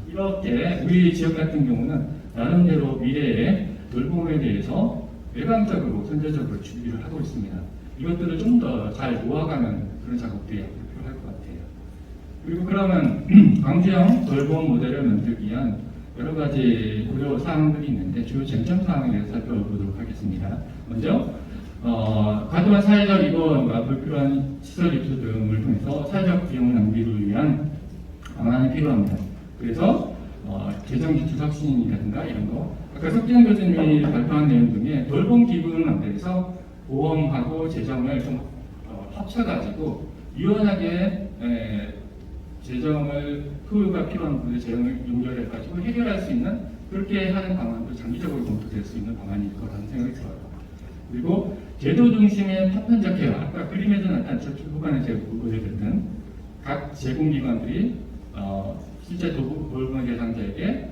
이렇게 우리 지역 같은 경우는 나름대로 미래에 돌봄에 대해서 일방적으로 선제적으로 준비를 하고 있습니다. 이것들을 좀 더 잘 모아가는 그런 작업들이 필요할 것 같아요. 그리고 그러면 광주형 돌봄 모델을 만들기 위한 여러 가지 우려 사항들이 있는데 주요 쟁점 사항에 대해서 살펴보도록 하겠습니다. 먼저 과도한 사회적 입원과 불필요한 시설 입수 등을 통해서 사회적 비용 낭비를 위한 방안이 필요합니다. 그래서 재정 기출 혁신이라든가 이런 거, 아까 석재현 교수님이 발표한 내용 중에 돌봄 기금을 만들어서 보험하고 재정을 좀 합쳐가지고 유연하게 재정을 소요가 필요한 분들 재정을 연결해가지고 해결할 수 있는 그렇게 하는 방안도 장기적으로 검토될 수 있는 방안일 거라는 생각이 들어요. 그리고 제도 중심의 파편적 개혁, 아까 그림에서 나타난 후반에 제가 보여드렸던 각 제공기관들이 실제 돌봄 대상자에게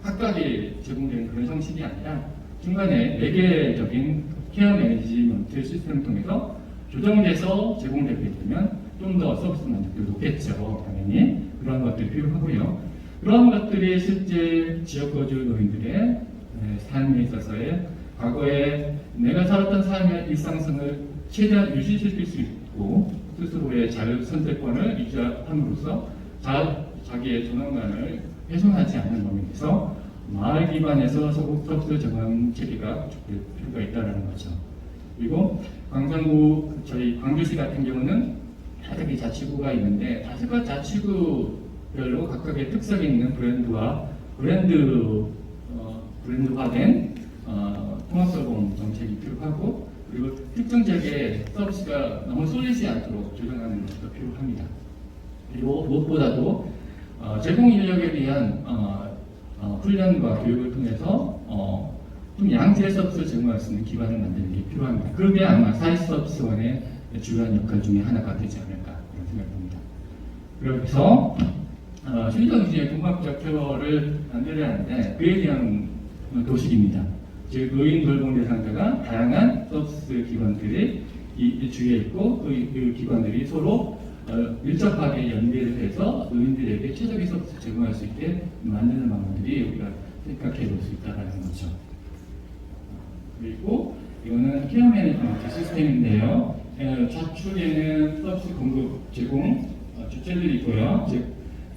각각이 제공되는 그런 형식이 아니라 중간에 매개적인 케어 매니지먼트 시스템을 통해서 조정돼서 제공되게 되면 좀 더 서비스 만족도가 높겠죠. 당연히 그런 것들이 필요하고요. 그런 것들이 실제 지역거주 노인들의 삶에 있어서의 과거에 내가 살았던 삶의 일상성을 최대한 유지시킬 수 있고 스스로의 자유 선택권을 유지함으로써 자기의 존엄감을 훼손하지 않는 범위에서 마을 기반에서 소극 서비스 정원 체계가 필요가 있다는 거죠. 그리고 저희 광주시 같은 경우는 5개 자치구가 있는데 5개 자치구별로 각각의 특색이 있는 브랜드화된 통합돌봄 정책이 필요하고, 그리고 특정 지역의 서비스가 너무 쏠리지 않도록 조정하는 것도 필요합니다. 그리고 무엇보다도 제공 인력에 대한 훈련과 교육을 통해서 좀 양질의 서비스를 제공할 수 있는 기반을 만드는 게 필요합니다. 그러면 아마 사회서비스원의 주요한 역할 중에 하나가 되지 않을까 그런 생각합니다. 그래서 실정 기준의 종합적 케어를 만들어야 하는데 그에 대한 도식입니다. 즉 노인 돌봄 대상자가 다양한 서비스 기관들이 이 주위에 있고 그 기관들이 서로 밀접하게 연계를 해서 노인들에게 최적의 서비스 제공할 수 있게 만드는 방법들이 우리가 생각해 볼 수 있다는 거죠. 그리고 이거는 케어 매니지먼트 시스템인데요. 좌측에는 서비스 공급 제공 주체들이 있고요. 즉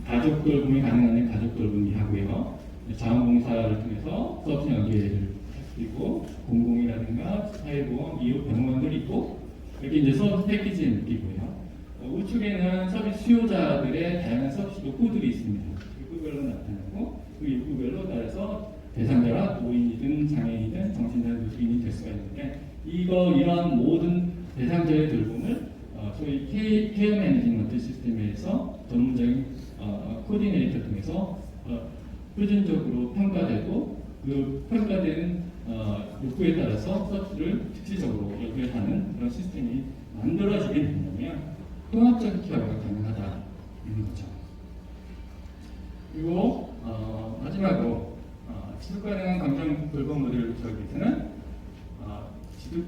가족 돌봄이 가능한 가족 돌봄이 하고요. 자원봉사를 통해서 서비스 연계를 할 수 있고, 공공이라든가 사회보험, 이웃 병원들이 있고, 여기 이제 서비스 패키지 느끼고요. 우측에는 서비스 수요자들의 다양한 서비스 욕구들이 있습니다. 욕구별로 나타나고 그 욕구별로 따라서 대상자가 노인이든 장애인이든 정신장애인이 될 수가 있는데 이런 모든 대상자의 돌봄을 소위 케어 매니지먼트 시스템에서 전문적인 코디네이터 통해서 표준적으로 평가되고 그 평가된 욕구에 따라서 서비스를 특시적으로 연결하는 그런 시스템이 만들어지게 된다면 통합적인 케어가 가능하다는 거죠. 그리고 마지막으로 지속 가능한 감정 돌봄 모델을 구성하기 위해서는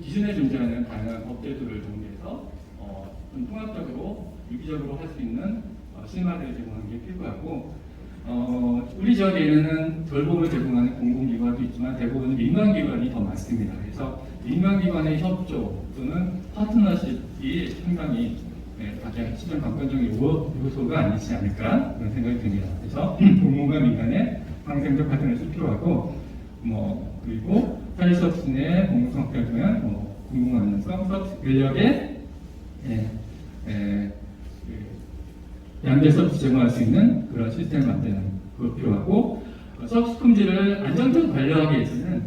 기존에 존재하는 다양한 법제도를 정리해서 좀 통합적으로 유기적으로 할 수 있는 실마리를 제공하는 게 필요하고, 우리 지역에는 돌봄을 제공하는 공공기관도 있지만 대부분 민간기관이 더 많습니다. 그래서 민간기관의 협조 또는 파트너십이 상당히 가장 시장 관건적인 요소가 아니지 않을까 그런 생각이 듭니다. 그래서 공공과 민간의 상생적 파트너십이 필요하고, 그리고 사회 서비스 내 공공성 확대를 통한 공공안전성 서비스 인력의 양대 서비스 제공할 수 있는 그런 시스템을 만드는 거 필요하고, 서비스 품질을 안정적으로 관리하기 위해서는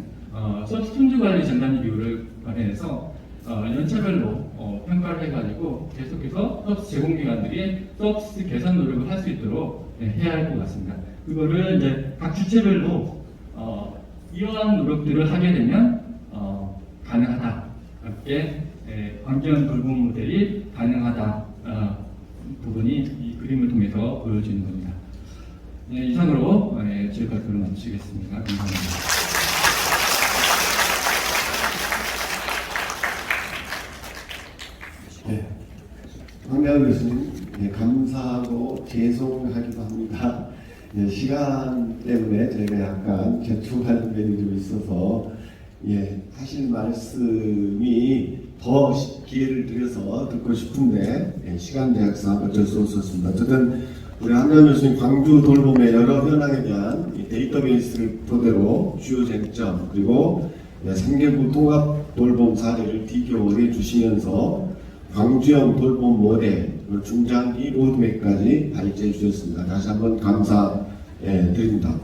서비스 품질 관리 전담 비율을 마련해서 연차별로 평가를 해가지고 계속해서 서비스 제공기관들이 서비스 개선 노력을 할 수 있도록 해야 할 것 같습니다. 그거를 이제 각 주체별로 이러한 노력들을 하게 되면 가능하다. 이렇게 광주형 돌봄 모델이 가능하다 부분이 이 그림을 통해서 보여지는 겁니다. 이상으로 제 발표를 마치겠습니다. 감사합니다. 네, 황대환 교수님 감사하고 죄송하기도 합니다. 예, 시간 때문에 저희가 약간 개축하는 면이 좀 있어서 하실 말씀이 더 기회를 드려서 듣고 싶은데 시간 대학상 어쩔 수 없었습니다. 어쨌든 우리 한전 교수님 광주 돌봄의 여러 현황에 대한 이 데이터베이스를 토대로 주요 쟁점 그리고 3개부 통합 돌봄 사례를 비교해 주시면서 광주형 돌봄 모델 중장기 로드맵까지 발제해 주셨습니다. 다시 한번 감사드립니다.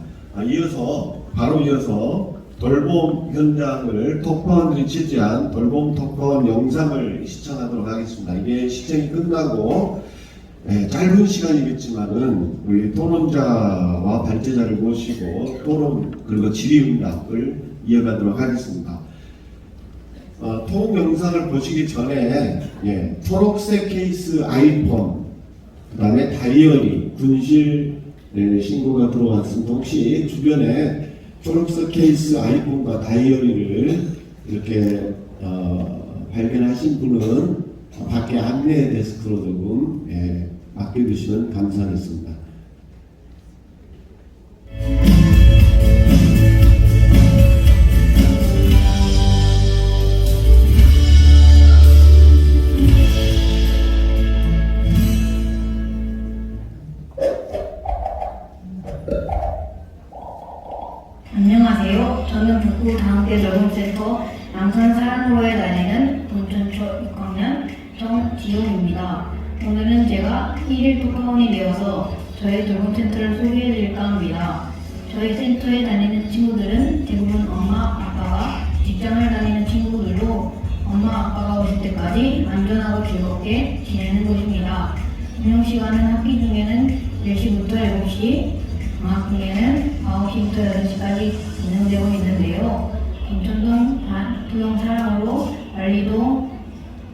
바로 이어서 돌봄 현장을 톡파원들이 취재한 돌봄 톡파원 영상을 시청하도록 하겠습니다. 이게 시청이 끝나고 짧은 시간이겠지만은 우리 토론자와 발제자를 모시고 토론 그리고 질의응답을 이어가도록 하겠습니다. 토론 영상을 보시기 전에 초록색 케이스 아이폰, 그 다음에 다이어리, 분실 신고가 들어왔습니다. 혹시 주변에 초록색 케이스 아이폰과 다이어리를 이렇게 발견하신 분은 밖에 안내 데스크로 조금 맡겨주시면 감사하겠습니다. 안녕하세요. 저는 북구 다음대 노동센터 남산사랑로에 다니는 동천초 6학년 정지용입니다. 오늘은 제가 1일 톡파원이 되어서 저희 돌봄센터를 소개해드릴까 합니다. 저희 센터에 다니는 친구들은 대부분 엄마, 아빠가 직장을 다니는 친구들로 엄마, 아빠가 오실 때까지 안전하고 즐겁게 지내는 곳입니다. 운영시간은 학기 중에는 10시부터 7시, 방학 중에는 9시부터 8시까지 진행되고 있는데요. 김천동 부영사랑으로 관리동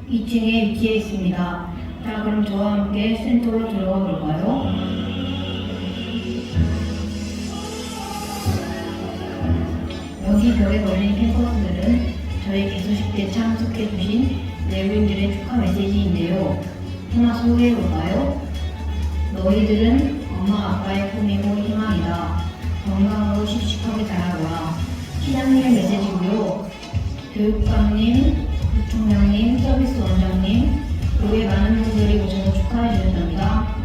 2층에 위치해 있습니다. 자, 그럼 저와 함께 센터로 들어가 볼까요? 여기 벽에 걸린 캠퍼스들은 저희 개소식 때 참석해 주신 내부인들의 축하 메시지인데요. 하나 소개해 볼까요? 너희들은 엄마 아빠의 꿈이고 희망이다. 건강하고 씩씩하게 자라거라. 시장님의 메시지고요. 교육감님, 부총장님, 서비스 원장님, 그 외 많은 분들이 오셔서 축하해 주셨답니다.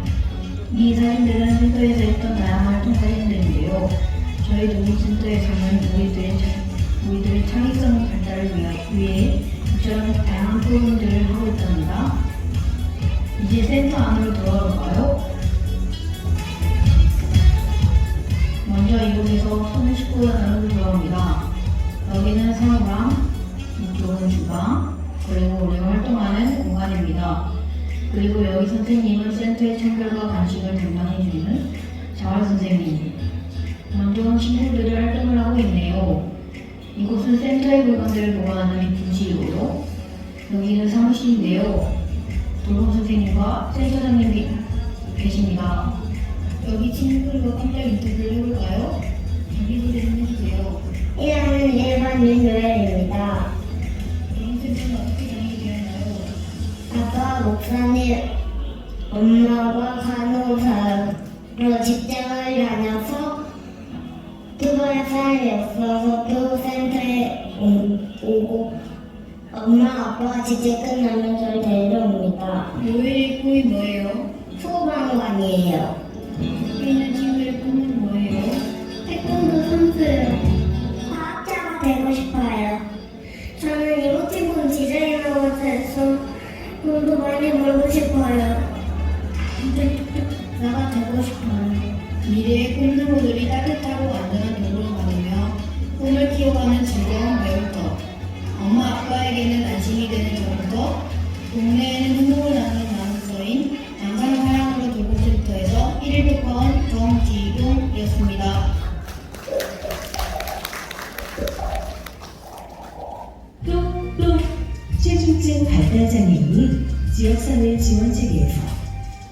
이 사진들은 센터에서 했던 다양한 활동 사진들인데요. 저희 돌봄센터에서는 우리들의 창의성 발달을 위해 이처럼 다양한 프로그램들을 하고 있답니다. 이제 센터 안으로 들어가 볼까요? 먼저 이곳에서 손을 씻고 안으로 들어갑니다. 여기는 사무방, 이쪽은 주방, 그리고 우리가 활동하는 공간입니다. 그리고 여기 선생님은 센터의 청결과 간식을 담당해주는 자활 선생님. 먼저 친구들이 활동을 하고 있네요. 이곳은 센터의 물건들을 보관하는 분실이고요. 여기는 사무실인데요. 돌봄 선생님과 센터장님이 계십니다. 여기 친구들과 깜짝 인터뷰를 해볼까요? 자기소개 좀 해주세요. 1학년 1반인 노엘입니다. 돌봄센터는 어떻게 다니게 되었나요? 아빠 목사님, 엄마가 간호사로 직장을 다녀서 그거에 사람이 없어서 교육센터에 오고 엄마 아빠가 직접 끝나면 저를 데려옵니다. 노엘의 꿈이 뭐예요? 소방관이에요. 여기 있는 친구의 꿈은 뭐예요? 태권도 선수요. 과학자가 되고 싶어요. 저는 이모티콘 디자이너가 돼서 돈도 많이 벌고 싶어요. 나가 되고 싶어요. 미래의 꿈들로들이 따뜻하고 안전한 도구를 받으며 꿈을 키워가는 즐거운 배울터. 엄마 아빠에게는 안심이 되는 저부터 동네에는 눈물을 나는 아나운서인 남산사랑으로 돌봄센터에서 1일 톡파원 정지용이었습니다. 또 체중증 발달장애인이 지역사회 지원체계에서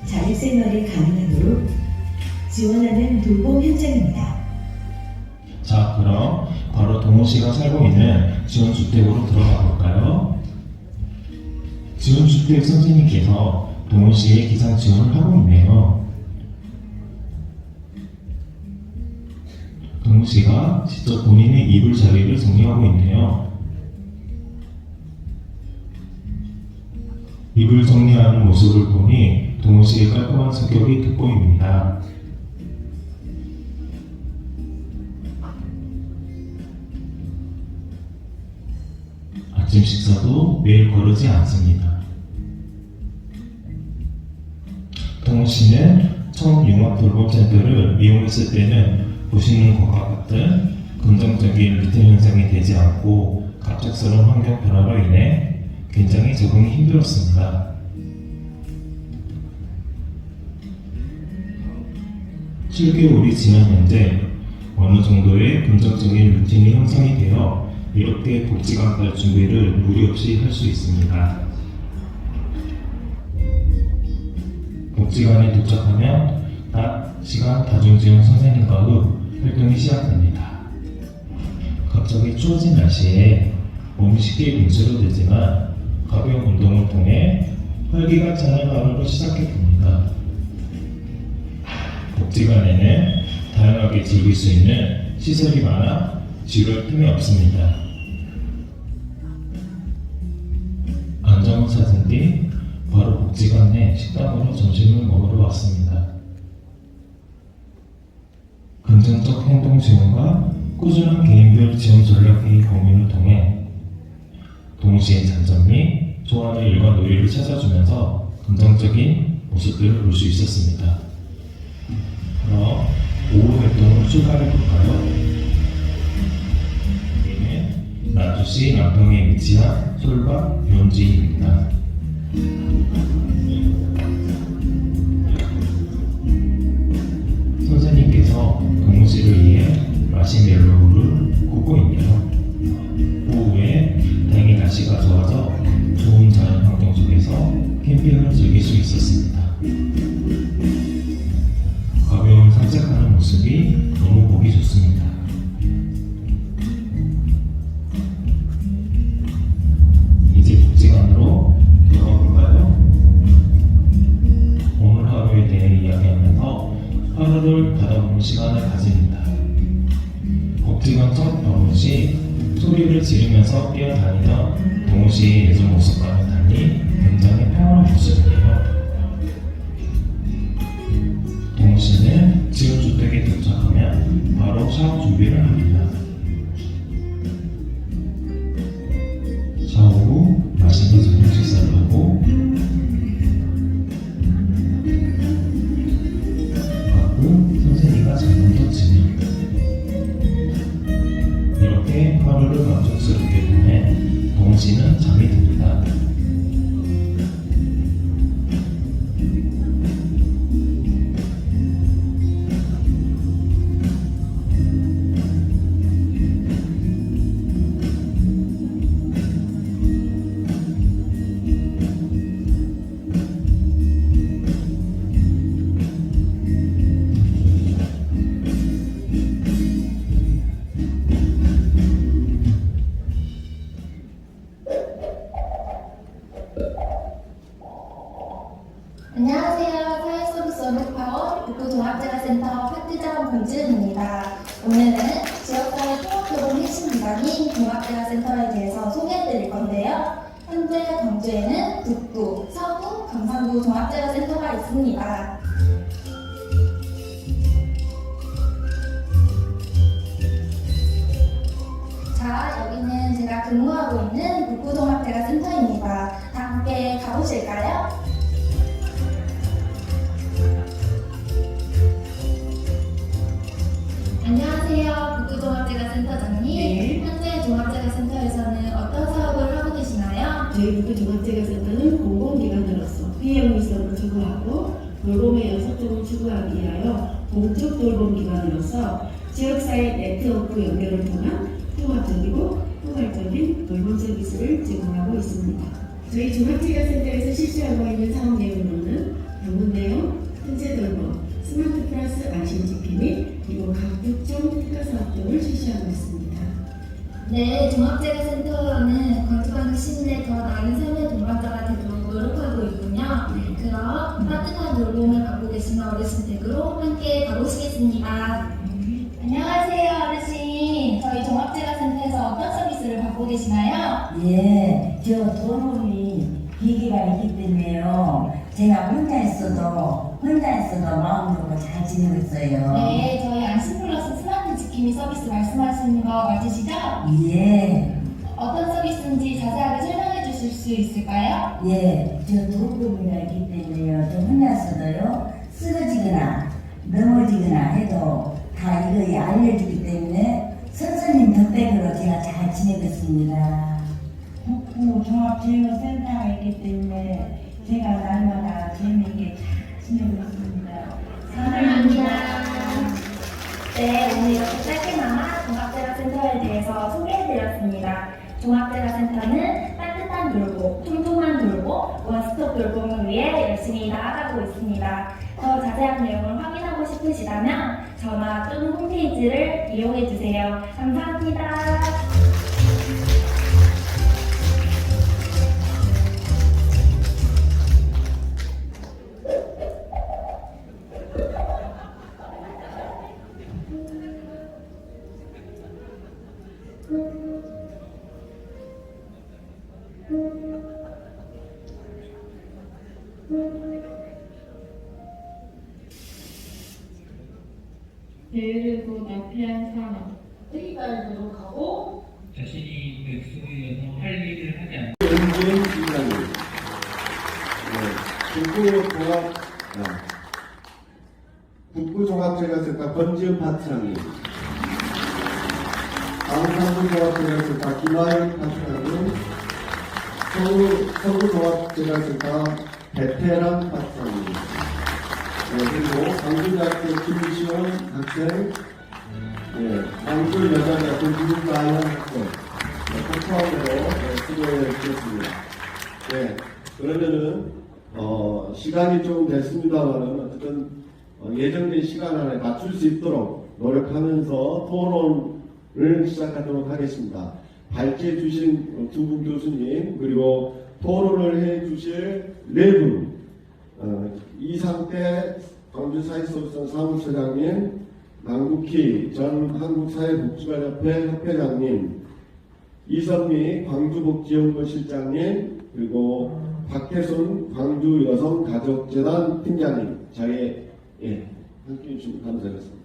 자립생활이 가능하도록 지원하는 돌봄 현장입니다. 자, 그럼 바로 동호 씨가 살고 있는 지원주택으로 들어가 볼까요? 지원주택 선생님께서 동호 씨의 기상 지원을 하고 있네요. 동우 씨가 직접 본인의 이불 자리를 정리하고 있네요. 이불 정리하는 모습을 보니 동우 씨의 깔끔한 성격이 돋보입니다. 아침 식사도 매일 거르지 않습니다. 동우 씨는 처음 융합돌봄센터를 이용했을 때는 보시는 것과 같은 긍정적인 루틴 현상이 되지 않고 갑작스러운 환경 변화로 인해 굉장히 적응이 힘들었습니다. 7개월이 지난 현재 어느 정도의 긍정적인 루틴이 형성이 되어 이렇게 복지관 갈 준비를 무리 없이 할 수 있습니다. 복지관에 도착하면 낮 시간 다중지원 선생님과의 활동이 시작됩니다. 갑자기 추워진 날씨에 몸이 쉽게 분수로되지만 가벼운 운동을 통해 활기가 차는 하루를 시작해봅니다. 복지관에는 다양하게 즐길 수 있는 시설이 많아 지루할 틈이 없습니다. 안정원 사진 뒤 바로 복지관 내 식당으로 점심을 먹으러 왔습니다. 긍정적 행동 지원과 꾸준한 개인별 지원 전략의 공유를 통해 동우 씨의 장점 및 좋아하는 일과 놀이를 찾아주면서 긍정적인 모습들을 볼 수 있었습니다. 그럼 오후 활동을 출발해볼까요? 여기는 나주시 남평에 위치한 솔밭 유원지입니다. 선생님께서 동우 씨를 위해 마시멜로우를 굽고 있네요. 오후에 다행히 날씨가 좋아져 좋은 자연 환경 속에서 캠핑을 즐길 수 있었습니다. 가벼운 산책하는 모습이 너무 보기 좋습니다. 이제 복지관으로 들어가 볼까요? 오늘 하루에 대해 이야기하면서 하루를 받아보는 시간을 가집니다. 복지관 첫 방문 시 소리를 지르면서 뛰어다니던 동우 씨의 예전 모습과는 달리 굉장히 평온한 모습이에요. 동우 씨는 지원주택에 도착하면 바로 샤워 준비를 합니다. 샤워 후 맛있는 저녁 식사를 하고 가끔 선생님과 잠도 칩니다. 이렇게 하루를 만족스럽게 보내 동우 씨는 잠이 듭니다. 안녕하세요. 사회서비스 언급파원 북부종합재활센터 파트장 권지은입니다. 오늘은 지역사회 통합도동 핵심기관인 종합재활센터에 대해서 소개해드릴 건데요. 현재 광주에는 북부, 서부, 경상도 종합재활센터가 있습니다. 자, 여기는 제가 근무하고 있는 북부종합재활센터입니다. 다 함께 가보실까요? 안녕하세요. 북부종합재활센터장님. 현재 종합재활센터에서는 어떤 사업을 하고 계시나요? 저희 북부종합재활센터는 공공기관으로서 피해용이성을 추구하고 돌봄의 연속성을 추구하기 위하여 공적 돌봄기관으로서 지역사회 네트워크 연결을 통한 통합적이고 포괄적인 돌봄 서비스를 제공하고 있습니다. 저희 종합재활센터에서 실시하고 있는 사업 내용으로는 방문 내용, 현재 돌봄, 스마트 플러스 안심 지킴 및 그리고 각국적 특화 사업 등을 실시하고 있습니다. 네, 종합재활센터는 광주광역 시민의 더 나은 삶의 동반자가 되도록 노력하고 있군요. 그럼 따뜻한 돌봄을 받고 계시는 어르신 댁으로 함께 가보시겠습니다. 안녕하세요, 어르신. 저희 종합재가센터에서 어떤 서비스를 받고 계시나요? 예, 저 돌봄이 기계가 있기 때문에요. 제가 혼자 있어도 마음 좋고 잘 지내고 있어요. 네, 저희 안심플러스 스마트 지킴이 서비스 말씀하시는 거 맞으시죠? 예. 어떤 서비스인지 자세하게 설명해 주실 수 있을까요? 예, 저 돌봄이가 있기 때문에요. 저 혼자 있어도요, 쓰러지거나 넘어지거나 해도 다 이거 알려주기 때문에 선생님 덕택으로 제가 잘 지내고 있습니다. 북구 종합체육센터가 있기 때문에 제가 날마다 재미있게 잘 지내고 있습니다. 사랑합니다. 네, 오늘 이렇게 짧게나마 종합재가센터에 대해서 소개해드렸습니다. 종합재가센터는 따뜻한 돌봄, 통통한 돌봄, 원스톱 돌봄을 위해 열심히 나아가고 있습니다. 더 자세한 내용을 확인하고 싶으시다면 전화 또는 홈페이지를 이용해주세요. 감사합니다. 게으르고 나태한 사람, 뜨기가 노력하고 자신이 백수에서 할 일을 하지 않는 연구원 팀장님, 북부종합재가센터 권지은 파트장님, 강산구종합재가센터 김하윤 파트장님, 서구종합재가센터 베테랑 파트장님, 그리고 광주대학교 김시원 학생, 광주여자대학교 김가연 학생, 포함으로 수고해 주셨습니다. 그러면은 시간이 좀 됐습니다만은 어쨌든 예정된 시간 안에 맞출 수 있도록 노력하면서 토론을 시작하도록 하겠습니다. 발제해 주신 두 분 교수님, 그리고 토론을 해 주실 네 분, 이상태 광주사회서비스 사무처장님, 남국희 전 한국사회복지관협회 협회장님, 이선미 광주복지연구실장님, 그리고 박태순 광주여성가족재단 팀장님 자리에 함께해 주시면 감사하겠습니다.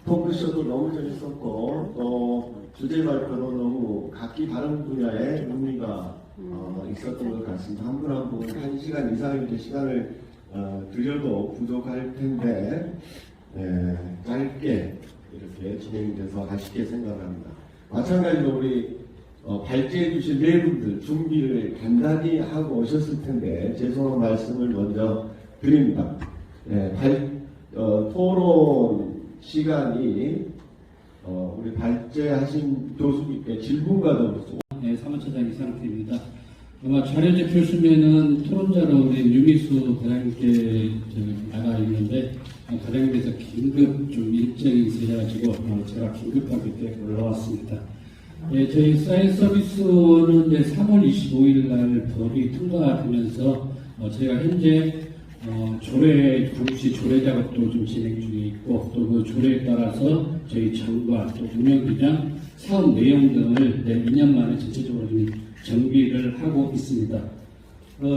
토크쇼도 너무 재밌었고 또 주제 발표도 너무 각기 다른 분야의 의미가 있었던 것 같습니다. 한 분 한 분 1시간 이상의 시간을 드려도 부족할 텐데 짧게 이렇게 진행돼서 아쉽게 생각합니다. 마찬가지로 우리 발제해 주신 네 분들 준비를 간단히 하고 오셨을 텐데 죄송한 말씀을 먼저 드립니다. 토론 시간이 우리 발제하신 교수님께 질문과 더불어서 사무처장 이상태입니다. 아마 자료제 펼치면은 토론자로 우리 유미수 과장님께 나가 있는데 과장님께서 긴급 좀 일정이 있으셔가지고 제가 긴급하게 올라왔습니다. 저희 사이언스 서비스원은 이제 3월 25일 날 법이 통과되면서 저희가 현재 광주시 조례 작업도 좀 진행 중에 있고 또 그 조례에 따라서 저희 정과 또 운영기장 사업 내용 등을 2년 만에 전체적으로 정비를 하고 있습니다.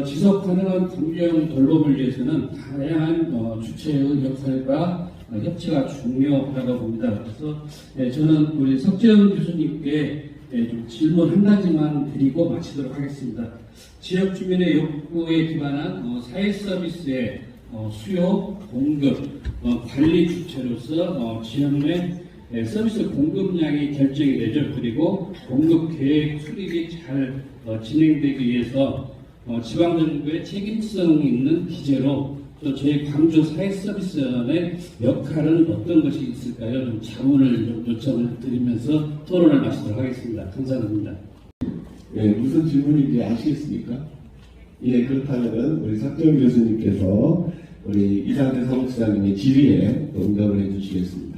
지속 가능한 공정 돌봄을 위해서는 다양한 주체의 역할과 협치가 중요하다고 봅니다. 그래서 저는 우리 석재현 교수님께 좀 질문 한 가지만 드리고 마치도록 하겠습니다. 지역 주민의 욕구에 기반한 사회 서비스의 수요, 공급, 관리 주체로서 지역 내 서비스 공급량이 결정이 되죠. 그리고 공급 계획 수립이 잘 진행되기 위해서 지방정부의 책임성 있는 기재로 또 저희 광주 사회서비스원의 역할은 어떤 것이 있을까요? 좀 자문을 좀 요청을 드리면서 토론을 마치도록 하겠습니다. 감사합니다. 무슨 질문인지 아시겠습니까? 그렇다면 우리 석재현 교수님께서 우리 이상태 사무처장님의 질의에 응답을 해주시겠습니다.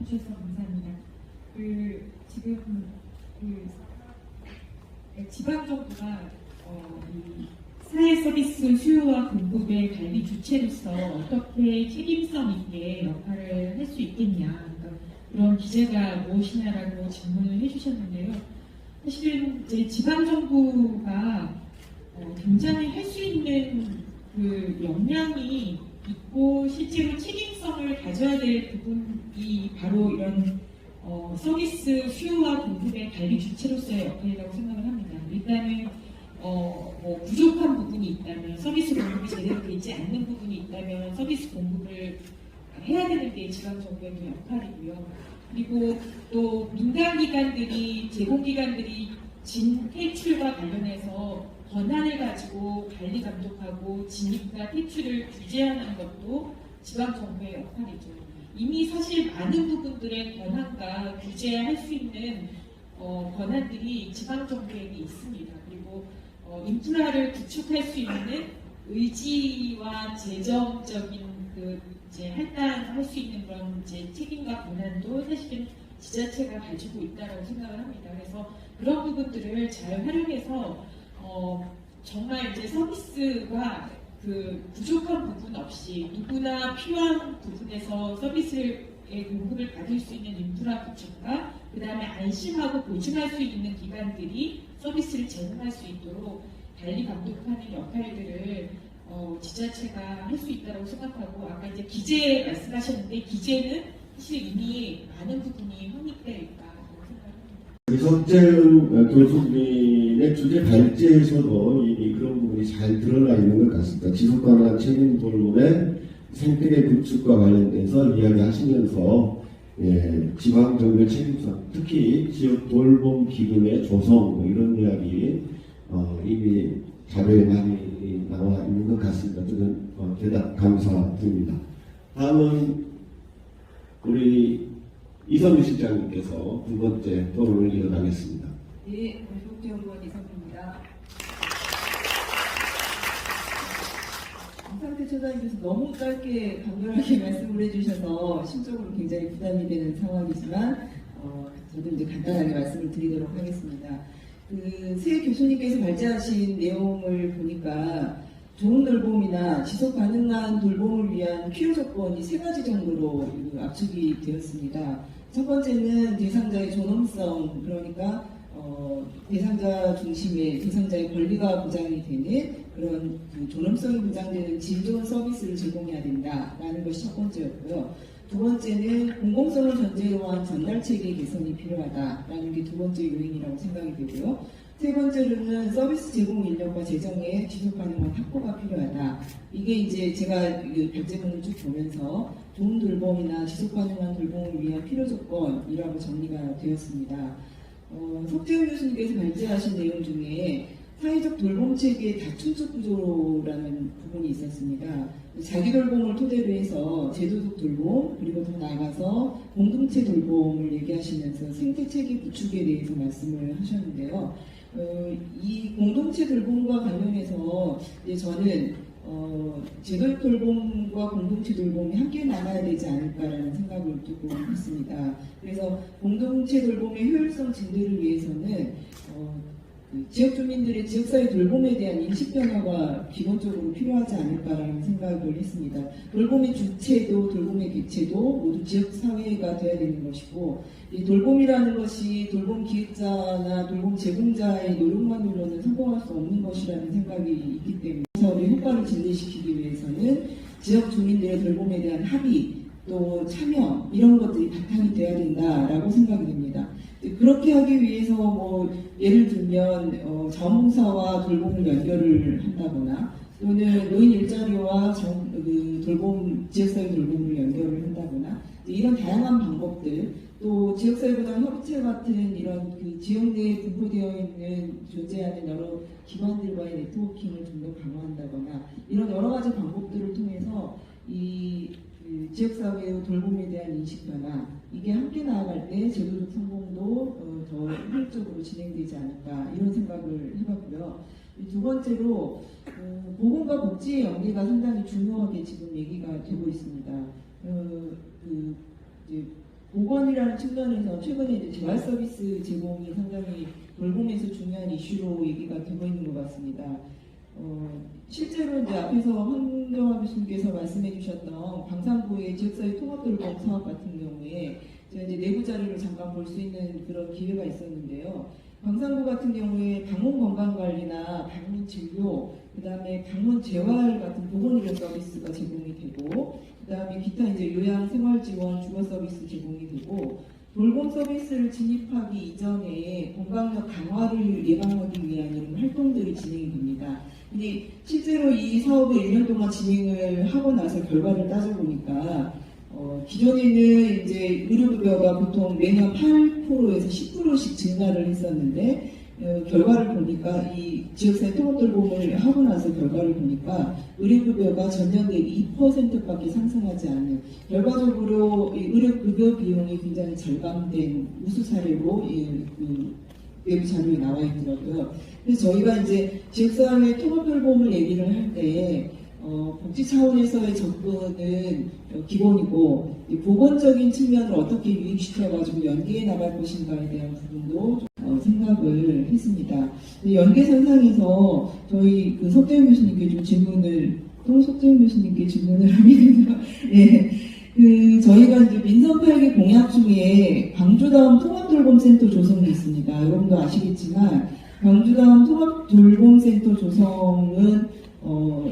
주셔서 감사합니다. 지금 지방 정부가 이 사회 서비스 수요와 공급의 관리 주체로서 어떻게 책임성 있게 역할을 할 수 있겠냐, 그러니까 그런 기제가 무엇이냐라고 질문을 해주셨는데요. 사실은 이제 지방 정부가 굉장히 할 수 있는 그 역량이 있고 실제로 책임성을 가져야 될 부분이 바로 이런 서비스 수요와 공급의 관리 주체로서의 역할이라고 생각을 합니다. 일단은 뭐 부족한 부분이 있다면, 서비스 공급이 제대로 되지 않는 부분이 있다면 서비스 공급을 해야 되는 게 지방정부의 역할이고요. 그리고 또 민간기관들이, 제공기관들이 진 퇴출과 관련해서 권한을 가지고 관리 감독하고 진입과 퇴출을 규제하는 것도 지방정부의 역할이죠. 이미 사실 많은 부분들의 권한과 규제할 수 있는 권한들이 지방정부에게 있습니다. 그리고 인프라를 구축할 수 있는 의지와 재정적인 이제 할당할 수 있는 그런 이제 책임과 권한도 사실은 지자체가 가지고 있다고 생각을 합니다. 그래서 그런 부분들을 잘 활용해서 정말 이제 서비스가 부족한 부분 없이 누구나 필요한 부분에서 서비스의 공급을 받을 수 있는 인프라 구축과 그 다음에 안심하고 보증할 수 있는 기관들이 서비스를 제공할 수 있도록 관리 감독하는 역할들을 지자체가 할 수 있다고 생각하고, 아까 이제 기재 말씀하셨는데 기재는 사실 이미 많은 부분이 확립되어 있다고 생각합니다. 이석재 교수님의 주제 발제에서도 이미 그런 부분이 잘 드러나 있는 것 같습니다. 지속가능한 책임 돌봄의 생태계 구축과 관련돼서 이야기하시면서 지방정부의 책임성, 특히 지역 돌봄 기금의 조성 이런 이야기 이미 자료에 많이 나와 있는 것 같습니다. 저는 대답 감사드립니다. 다음은 우리 이선미 실장님께서 두 번째 토론을 이어가겠습니다. 네, 공동연구원 이선미입니다. 이상태 처장님께서 너무 짧게 간결하게 말씀을 해주셔서 심적으로 굉장히 부담이 되는 상황이지만 저도 이제 간단하게 말씀을 드리도록 하겠습니다. 새 교수님께서 발제하신 내용을 보니까 좋은 돌봄이나 지속 가능한 돌봄을 위한 필요 조건이 세 가지 정도로 압축이 되었습니다. 첫 번째는 대상자의 존엄성, 그러니까 대상자 중심의 대상자의 권리가 보장이 되는 그런 존엄성이 보장되는 질 좋은 서비스를 제공해야 된다라는 것이 첫 번째였고요. 두 번째는 공공성을 전제로 한 전달 체계 개선이 필요하다라는 게 두 번째 요인이라고 생각이 되고요. 세 번째로는 서비스 제공 인력과 재정의 지속 가능한 확보가 필요하다. 이게 이제 제가 발제문을 쭉 보면서 좋은 돌봄이나 지속 가능한 돌봄을 위한 필요 조건이라고 정리가 되었습니다. 석재훈 교수님께서 발제하신 내용 중에 사회적 돌봄 체계의 다충족 구조라는 부분이 있었습니다. 자기 돌봄을 토대로 해서 제도적 돌봄, 그리고 더 나아가서 공동체 돌봄을 얘기하시면서 생태 체계 구축에 대해서 말씀을 하셨는데요. 이 공동체 돌봄과 관련해서 저는 제도적 돌봄과 공동체 돌봄이 함께 나가야 되지 않을까라는 생각을 조금 했습니다. 그래서 공동체 돌봄의 효율성 증대를 위해서는 지역 주민들의 지역사회 돌봄에 대한 인식 변화가 기본적으로 필요하지 않을까라는 생각을 했습니다. 돌봄의 주체도 돌봄의 객체도 모두 지역사회가 되어야 되는 것이고, 이 돌봄이라는 것이 돌봄 기획자나 돌봄 제공자의 노력만으로는 성공할 수 없는 것이라는 생각이 있기 때문에 우리 효과를 증대시키기 위해서는 지역 주민들의 돌봄에 대한 합의, 또 참여 이런 것들이 바탕이 돼야 된다라고 생각이 됩니다. 그렇게 하기 위해서 예를 들면 자원봉사와 돌봄을 연결을 한다거나 또는 노인 일자리와 돌봄 지역사회 돌봄을 연결을 한다거나 이런 다양한 방법들, 또 지역사회보다 협의체 같은 이런 지역 내에 분포되어 있는 존재하는 여러 기관들과의 네트워킹을 좀 더 강화한다거나 이런 여러 가지 방법들을 통해서 이 지역사회의 돌봄에 대한 인식 변화, 이게 함께 나아갈 때 제도적 성공도 더 효율적으로 진행되지 않을까 이런 생각을 해봤고요. 두 번째로 보건과 복지의 연계가 상당히 중요하게 지금 얘기가 되고 있습니다. 이제 보건이라는 측면에서 최근에 이제 재활 서비스 제공이 상당히 돌봄에서 중요한 이슈로 얘기가 되고 있는 것 같습니다. 실제로 이제 앞에서 황정화 교수님께서 말씀해 주셨던 광산구의 지역사회 통합돌봄 사업 같은 경우에 제가 이제 내부 자료를 잠깐 볼 수 있는 그런 기회가 있었는데요. 광산구 같은 경우에 방문 건강관리나 방문 진료, 그 다음에 방문 재활 같은 보건의료 서비스가 제공이 되고, 그 다음에 기타 이제 요양 생활 지원 주거 서비스 제공이 되고, 돌봄 서비스를 진입하기 이전에 건강력 강화를 예방하기 위한 이런 활동들이 진행이 됩니다. 근데 실제로 이 사업을 1년 동안 진행을 하고 나서 결과를 따져보니까 기존에는 이제 의료급여가 보통 매년 8%에서 10%씩 증가를 했었는데 결과를 보니까 이 지역사회 통합돌봄을 하고 나서 결과를 보니까 의료급여가 전년 대비 2%밖에 상승하지 않는, 결과적으로 이 의료급여 비용이 굉장히 절감된 우수 사례로 외부 자료에 나와 있더라고요. 그래서 저희가 이제 지역사회 통합돌봄을 얘기를 할 때 복지 차원에서의 접근은 기본이고, 보건적인 측면을 어떻게 유입시켜가지고 연계해 나갈 것인가에 대한 부분도 생각을 했습니다. 연계선상에서 저희 그 석재훈 교수님께 좀 질문을, 또 석재훈 교수님께 질문을 하게 되네요. 예. 저희가 이제 민선 8개 공약 중에 광주다음 통합돌봄센터 조성이 있습니다. 여러분도 아시겠지만, 광주다음 통합돌봄센터 조성은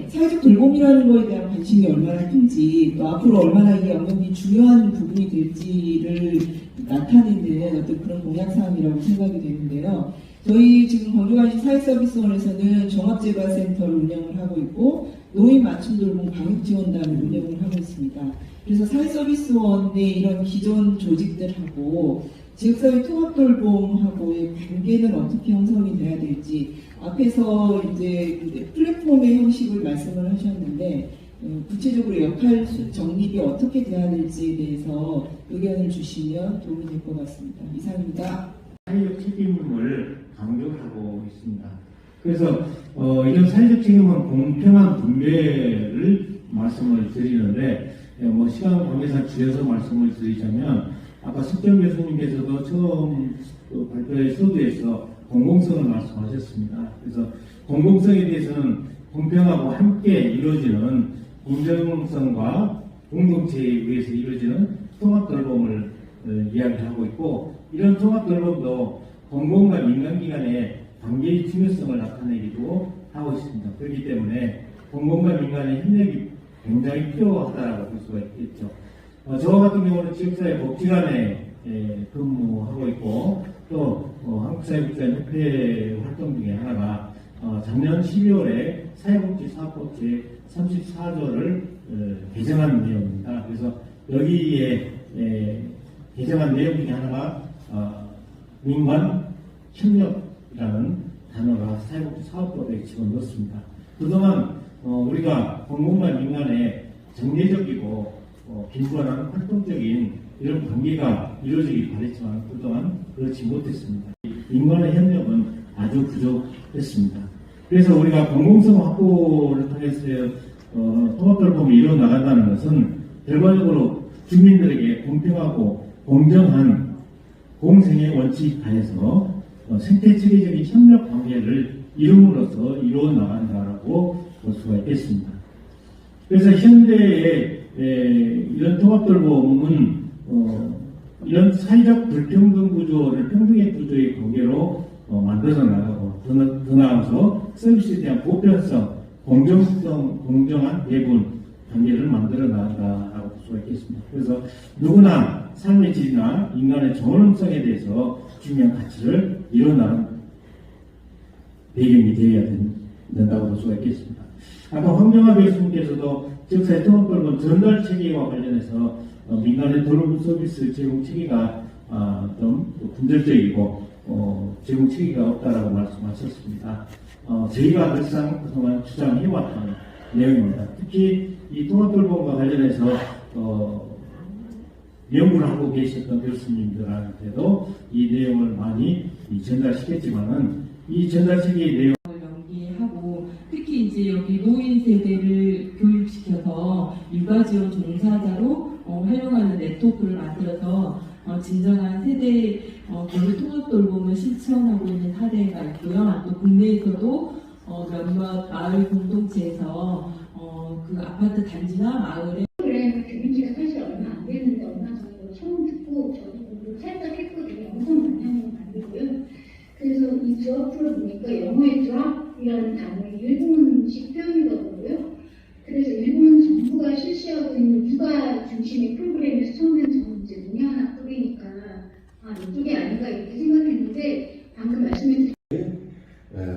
사회적 돌봄이라는 거에 대한 관심이 얼마나 큰지, 또 앞으로 얼마나 이 영역이 중요한 부분이 될지를 나타내는 어떤 그런 공약사항이라고 생각이 되는데요. 저희 지금 광주광역시 사회서비스원에서는 종합재발센터를 운영을 하고 있고, 노인 맞춤 돌봄 방역지원단을 운영을 하고 있습니다. 그래서 사회서비스원의 이런 기존 조직들하고 지역사회 통합돌봄하고의 관계는 어떻게 형성이 돼야 될지, 앞에서 이제 플랫폼의 형식을 말씀을 하셨는데, 구체적으로 역할 정립이 어떻게 돼야 될지에 대해서 의견을 주시면 도움이 될 것 같습니다. 이상입니다. 사회적 책임을 강조하고 있습니다. 그래서 이런 사회적 책임은 공평한 분배를 말씀을 드리는데, 시간 관계상 줄여서 말씀을 드리자면, 아까 석정 교수님께서도 처음 발표의 서두에서 공공성을 말씀하셨습니다. 그래서 공공성에 대해서는 공평하고 함께 이루어지는 공정성과 공동체에 의해서 이루어지는 통합돌봄을 이야기하고 있고, 이런 통합돌봄도 공공과 민간기관의 관계의 중요성을 나타내기도 하고 있습니다. 그렇기 때문에 공공과 민간의 협력이 굉장히 필요하다고 볼 수가 있겠죠. 저와 같은 경우는 지역사회 복지관에 근무하고 있고, 또 한국사회복지관협회 활동 중에 하나가 작년 12월에 사회복지사업법 제34조를 개정한 내용입니다. 그래서 여기에 개정한 내용 중에 하나가 민관 협력이라는 단어가 사회복지사업법에 집어넣었습니다. 그동안 우리가 공공과 민간의 정례적이고 빈번한 활동적인 이런 관계가 이루어지기 바랬지만 그동안 그렇지 못했습니다. 민간의 협력은 아주 부족했습니다. 그래서 우리가 공공성 확보를 통해서 통합돌봄을 이루어 나간다는 것은 결과적으로 주민들에게 공평하고 공정한 공생의 원칙 하에서 생태체계적인 협력 관계를 이룸으로써 이루어 나간다라고 볼 수가 있겠습니다. 그래서 현대의 이런 통합돌봄은 이런 사회적 불평등 구조를 평등의 구조의 관계로 만들어 나가고, 더 나아가서 서비스에 대한 보편성, 공정성, 공정한 배분 관계를 만들어 나간다라고 볼 수가 있겠습니다. 그래서 누구나 삶의 질이나 인간의 존엄성에 대해서 중요한 가치를 이뤄나가는 배경이 되어야 된다고 볼 수가 있겠습니다. 아까 황정화 교수님께서도 지역사회 통합돌봄 전달 체계와 관련해서 민간의 돌봄 서비스 제공 체계가 좀 분절적이고 제공 체계가 없다라고 말씀하셨습니다. 저희가 늘상 그동안 주장해왔던 내용입니다. 특히 이 통합돌봄과 관련해서 연구를 하고 계셨던 교수님들한테도 이 내용을 많이 전달시켰지만은 이 전달 체계의 내용 연기하고, 특히 이제 여기 노인 세대를 교육시켜서 육아지원 종사자로 활용하는 네트워크를 만들어서 진정한 세대 교류 통합 돌봄을 실천하고 있는 사례가 있고요. 또 국내에서도 몇몇 마을 공동체에서 그 아파트 단지나 마을에 들은 지가 사실 얼마 안 됐는데 얼마 전에 처음 듣고 저도 공부 살짝 했거든요. 엄청 많이 하는 건 아니고요. 그래서 이 조합을 보니까 영어의 조합이라는 단어의 일본식 표현이더라고요. 그래서 일본 정부가 실시하고 있는 육아 중심의 프로그램에서 처음엔 저는 이제 농양학급이니까 이쪽이 아닌가 이렇게 생각했는데 방금 말씀해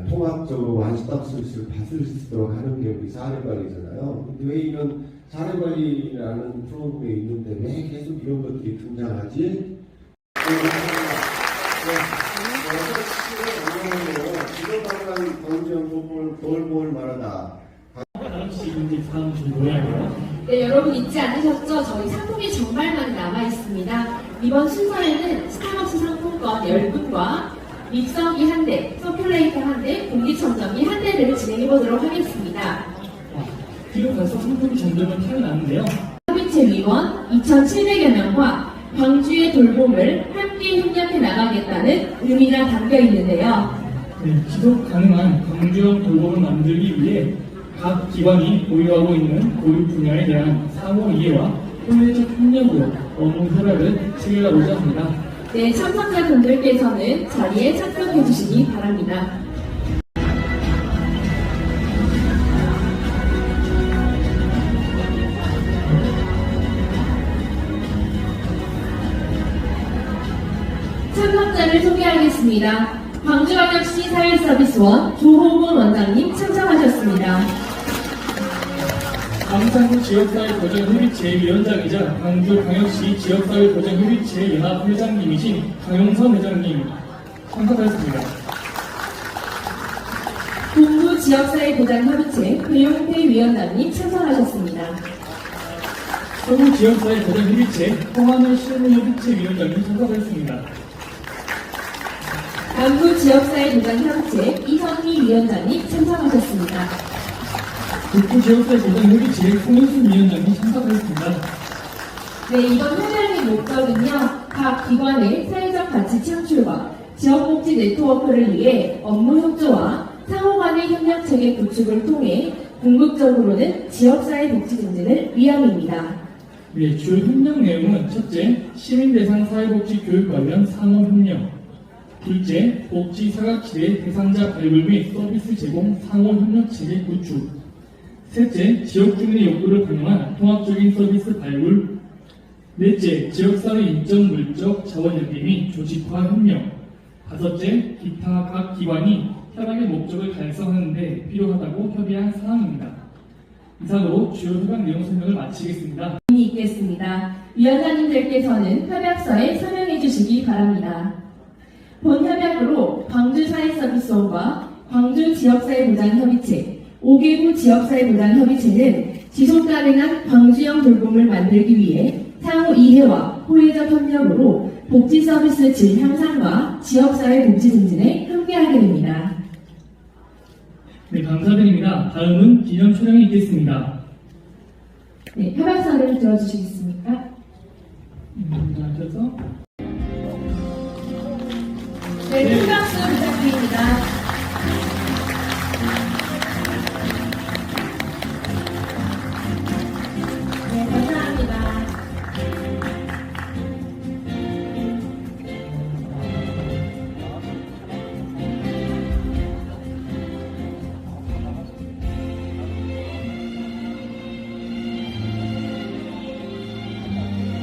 통합적으로 원스톱 서비스를 받을 수 있도록 하는 게 우리 사례관리잖아요. 근데 왜 이런 사례관리라는 프로그램이 있는데 왜 계속 이런 것들이 등장하지? 지도방관 경제형 돌봄을 말하다. 네, 여러분 잊지 않으셨죠? 저희 상품이 정말 많이 남아있습니다. 이번 순서에는 스타벅스 상품권 10분과 믹서기 1대, 서큘레이터 1대, 공기청정기 1대를 진행해보도록 하겠습니다. 뒤로 가서 상품이 점점 타이 나는데요. 협의체 위원 2,700여 명과 광주의 돌봄을 함께 협력해 나가겠다는 의미가 담겨 있는데요. 네, 지속 가능한 광주형 돌봄을 만들기 위해 각 기관이 보유하고 있는 고유 분야에 대한 상호 이해와 효율적 협력으로 업무 효율을 체결하고자 합니다. 네, 참석자분들께서는 자리에 착석해 주시기 바랍니다. 참석자를 소개하겠습니다. 광주광역시 사회서비스원 조호근 원장님 참석하셨습니다. 광산구 지역사회보장협의체 위원장이자 광주광역시 지역사회보장협의체 연합회장님이신 강용선 회장님 참석하셨습니다. 동부 지역사회보장협의체 배용태 위원장님 참석하셨습니다. 서구 지역사회보장협의체 홍하늘 실무협의체 위원장님 참석하셨습니다. 남부 지역사회보장협의체 이선미 위원장님 참석하셨습니다. 북부 지역사회보장협의체 송은순 위원장님 참석하셨습니다. 네, 이번 협약의 목적은요, 각 기관의 사회적 가치 창출과 지역복지 네트워크를 위해 업무 협조와 상호 간의 협력 체계 구축을 통해 궁극적으로는 지역사회 복지 증진을 위함입니다. 네, 주요 협력 내용은 첫째, 시민 대상 사회복지 교육 관련 상호 협력. 둘째, 복지 사각지대 대상자 발굴 및 서비스 제공 상호 협력 체계 구축. 셋째, 지역 주민의 욕구를 반영한 통합적인 서비스 발굴. 넷째, 지역사회 인적 물적 자원 연계 및 조직화 협력. 다섯째, 기타 각 기관이 협약의 목적을 달성하는 데 필요하다고 협의한 사항입니다. 이상으로 주요 협약 내용 설명을 마치겠습니다. 있겠습니다. 위원장님들께서는 협약서에 서명해 주시기 바랍니다. 본 협약으로 광주사회서비스원과 광주지역사회보장협의체, 5개구 지역사회보장협의체는 지속가능한 광주형 돌봄을 만들기 위해 상호 이해와 호혜적 협력으로 복지 서비스 질 향상과 지역사회 복지 증진에 함께하게 됩니다. 네, 감사드립니다. 다음은 기념 촬영이 있겠습니다. 네, 협약서를 들어주시겠습니까? 앉아서. 네, 큰 박수 부탁드립니다. 네, 감사합니다.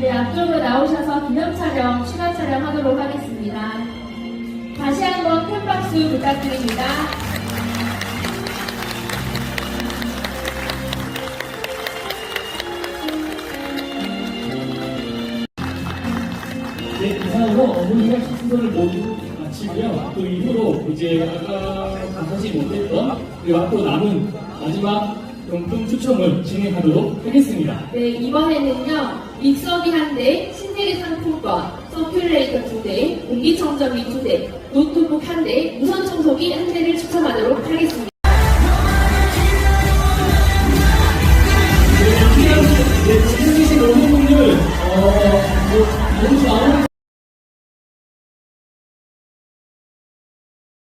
네, 앞쪽으로 나오셔서 기념 촬영, 추가 촬영하도록 하겠습니다. 다시 한번 큰 박수 부탁드립니다. 네, 이상으로 어머니 협약 순서를 모두 마치고요. 그 이후로 이제 아까 하지 못했던 그리고 앞으로 남은 마지막 용품 추첨을 진행하도록 하겠습니다. 네, 이번에는요, 믹서기 1대, 신세계 상품권, 서큘레이터 2대, 공기청정기 2대, 노트북 1대, 무선청소기 1대를 추첨합니다.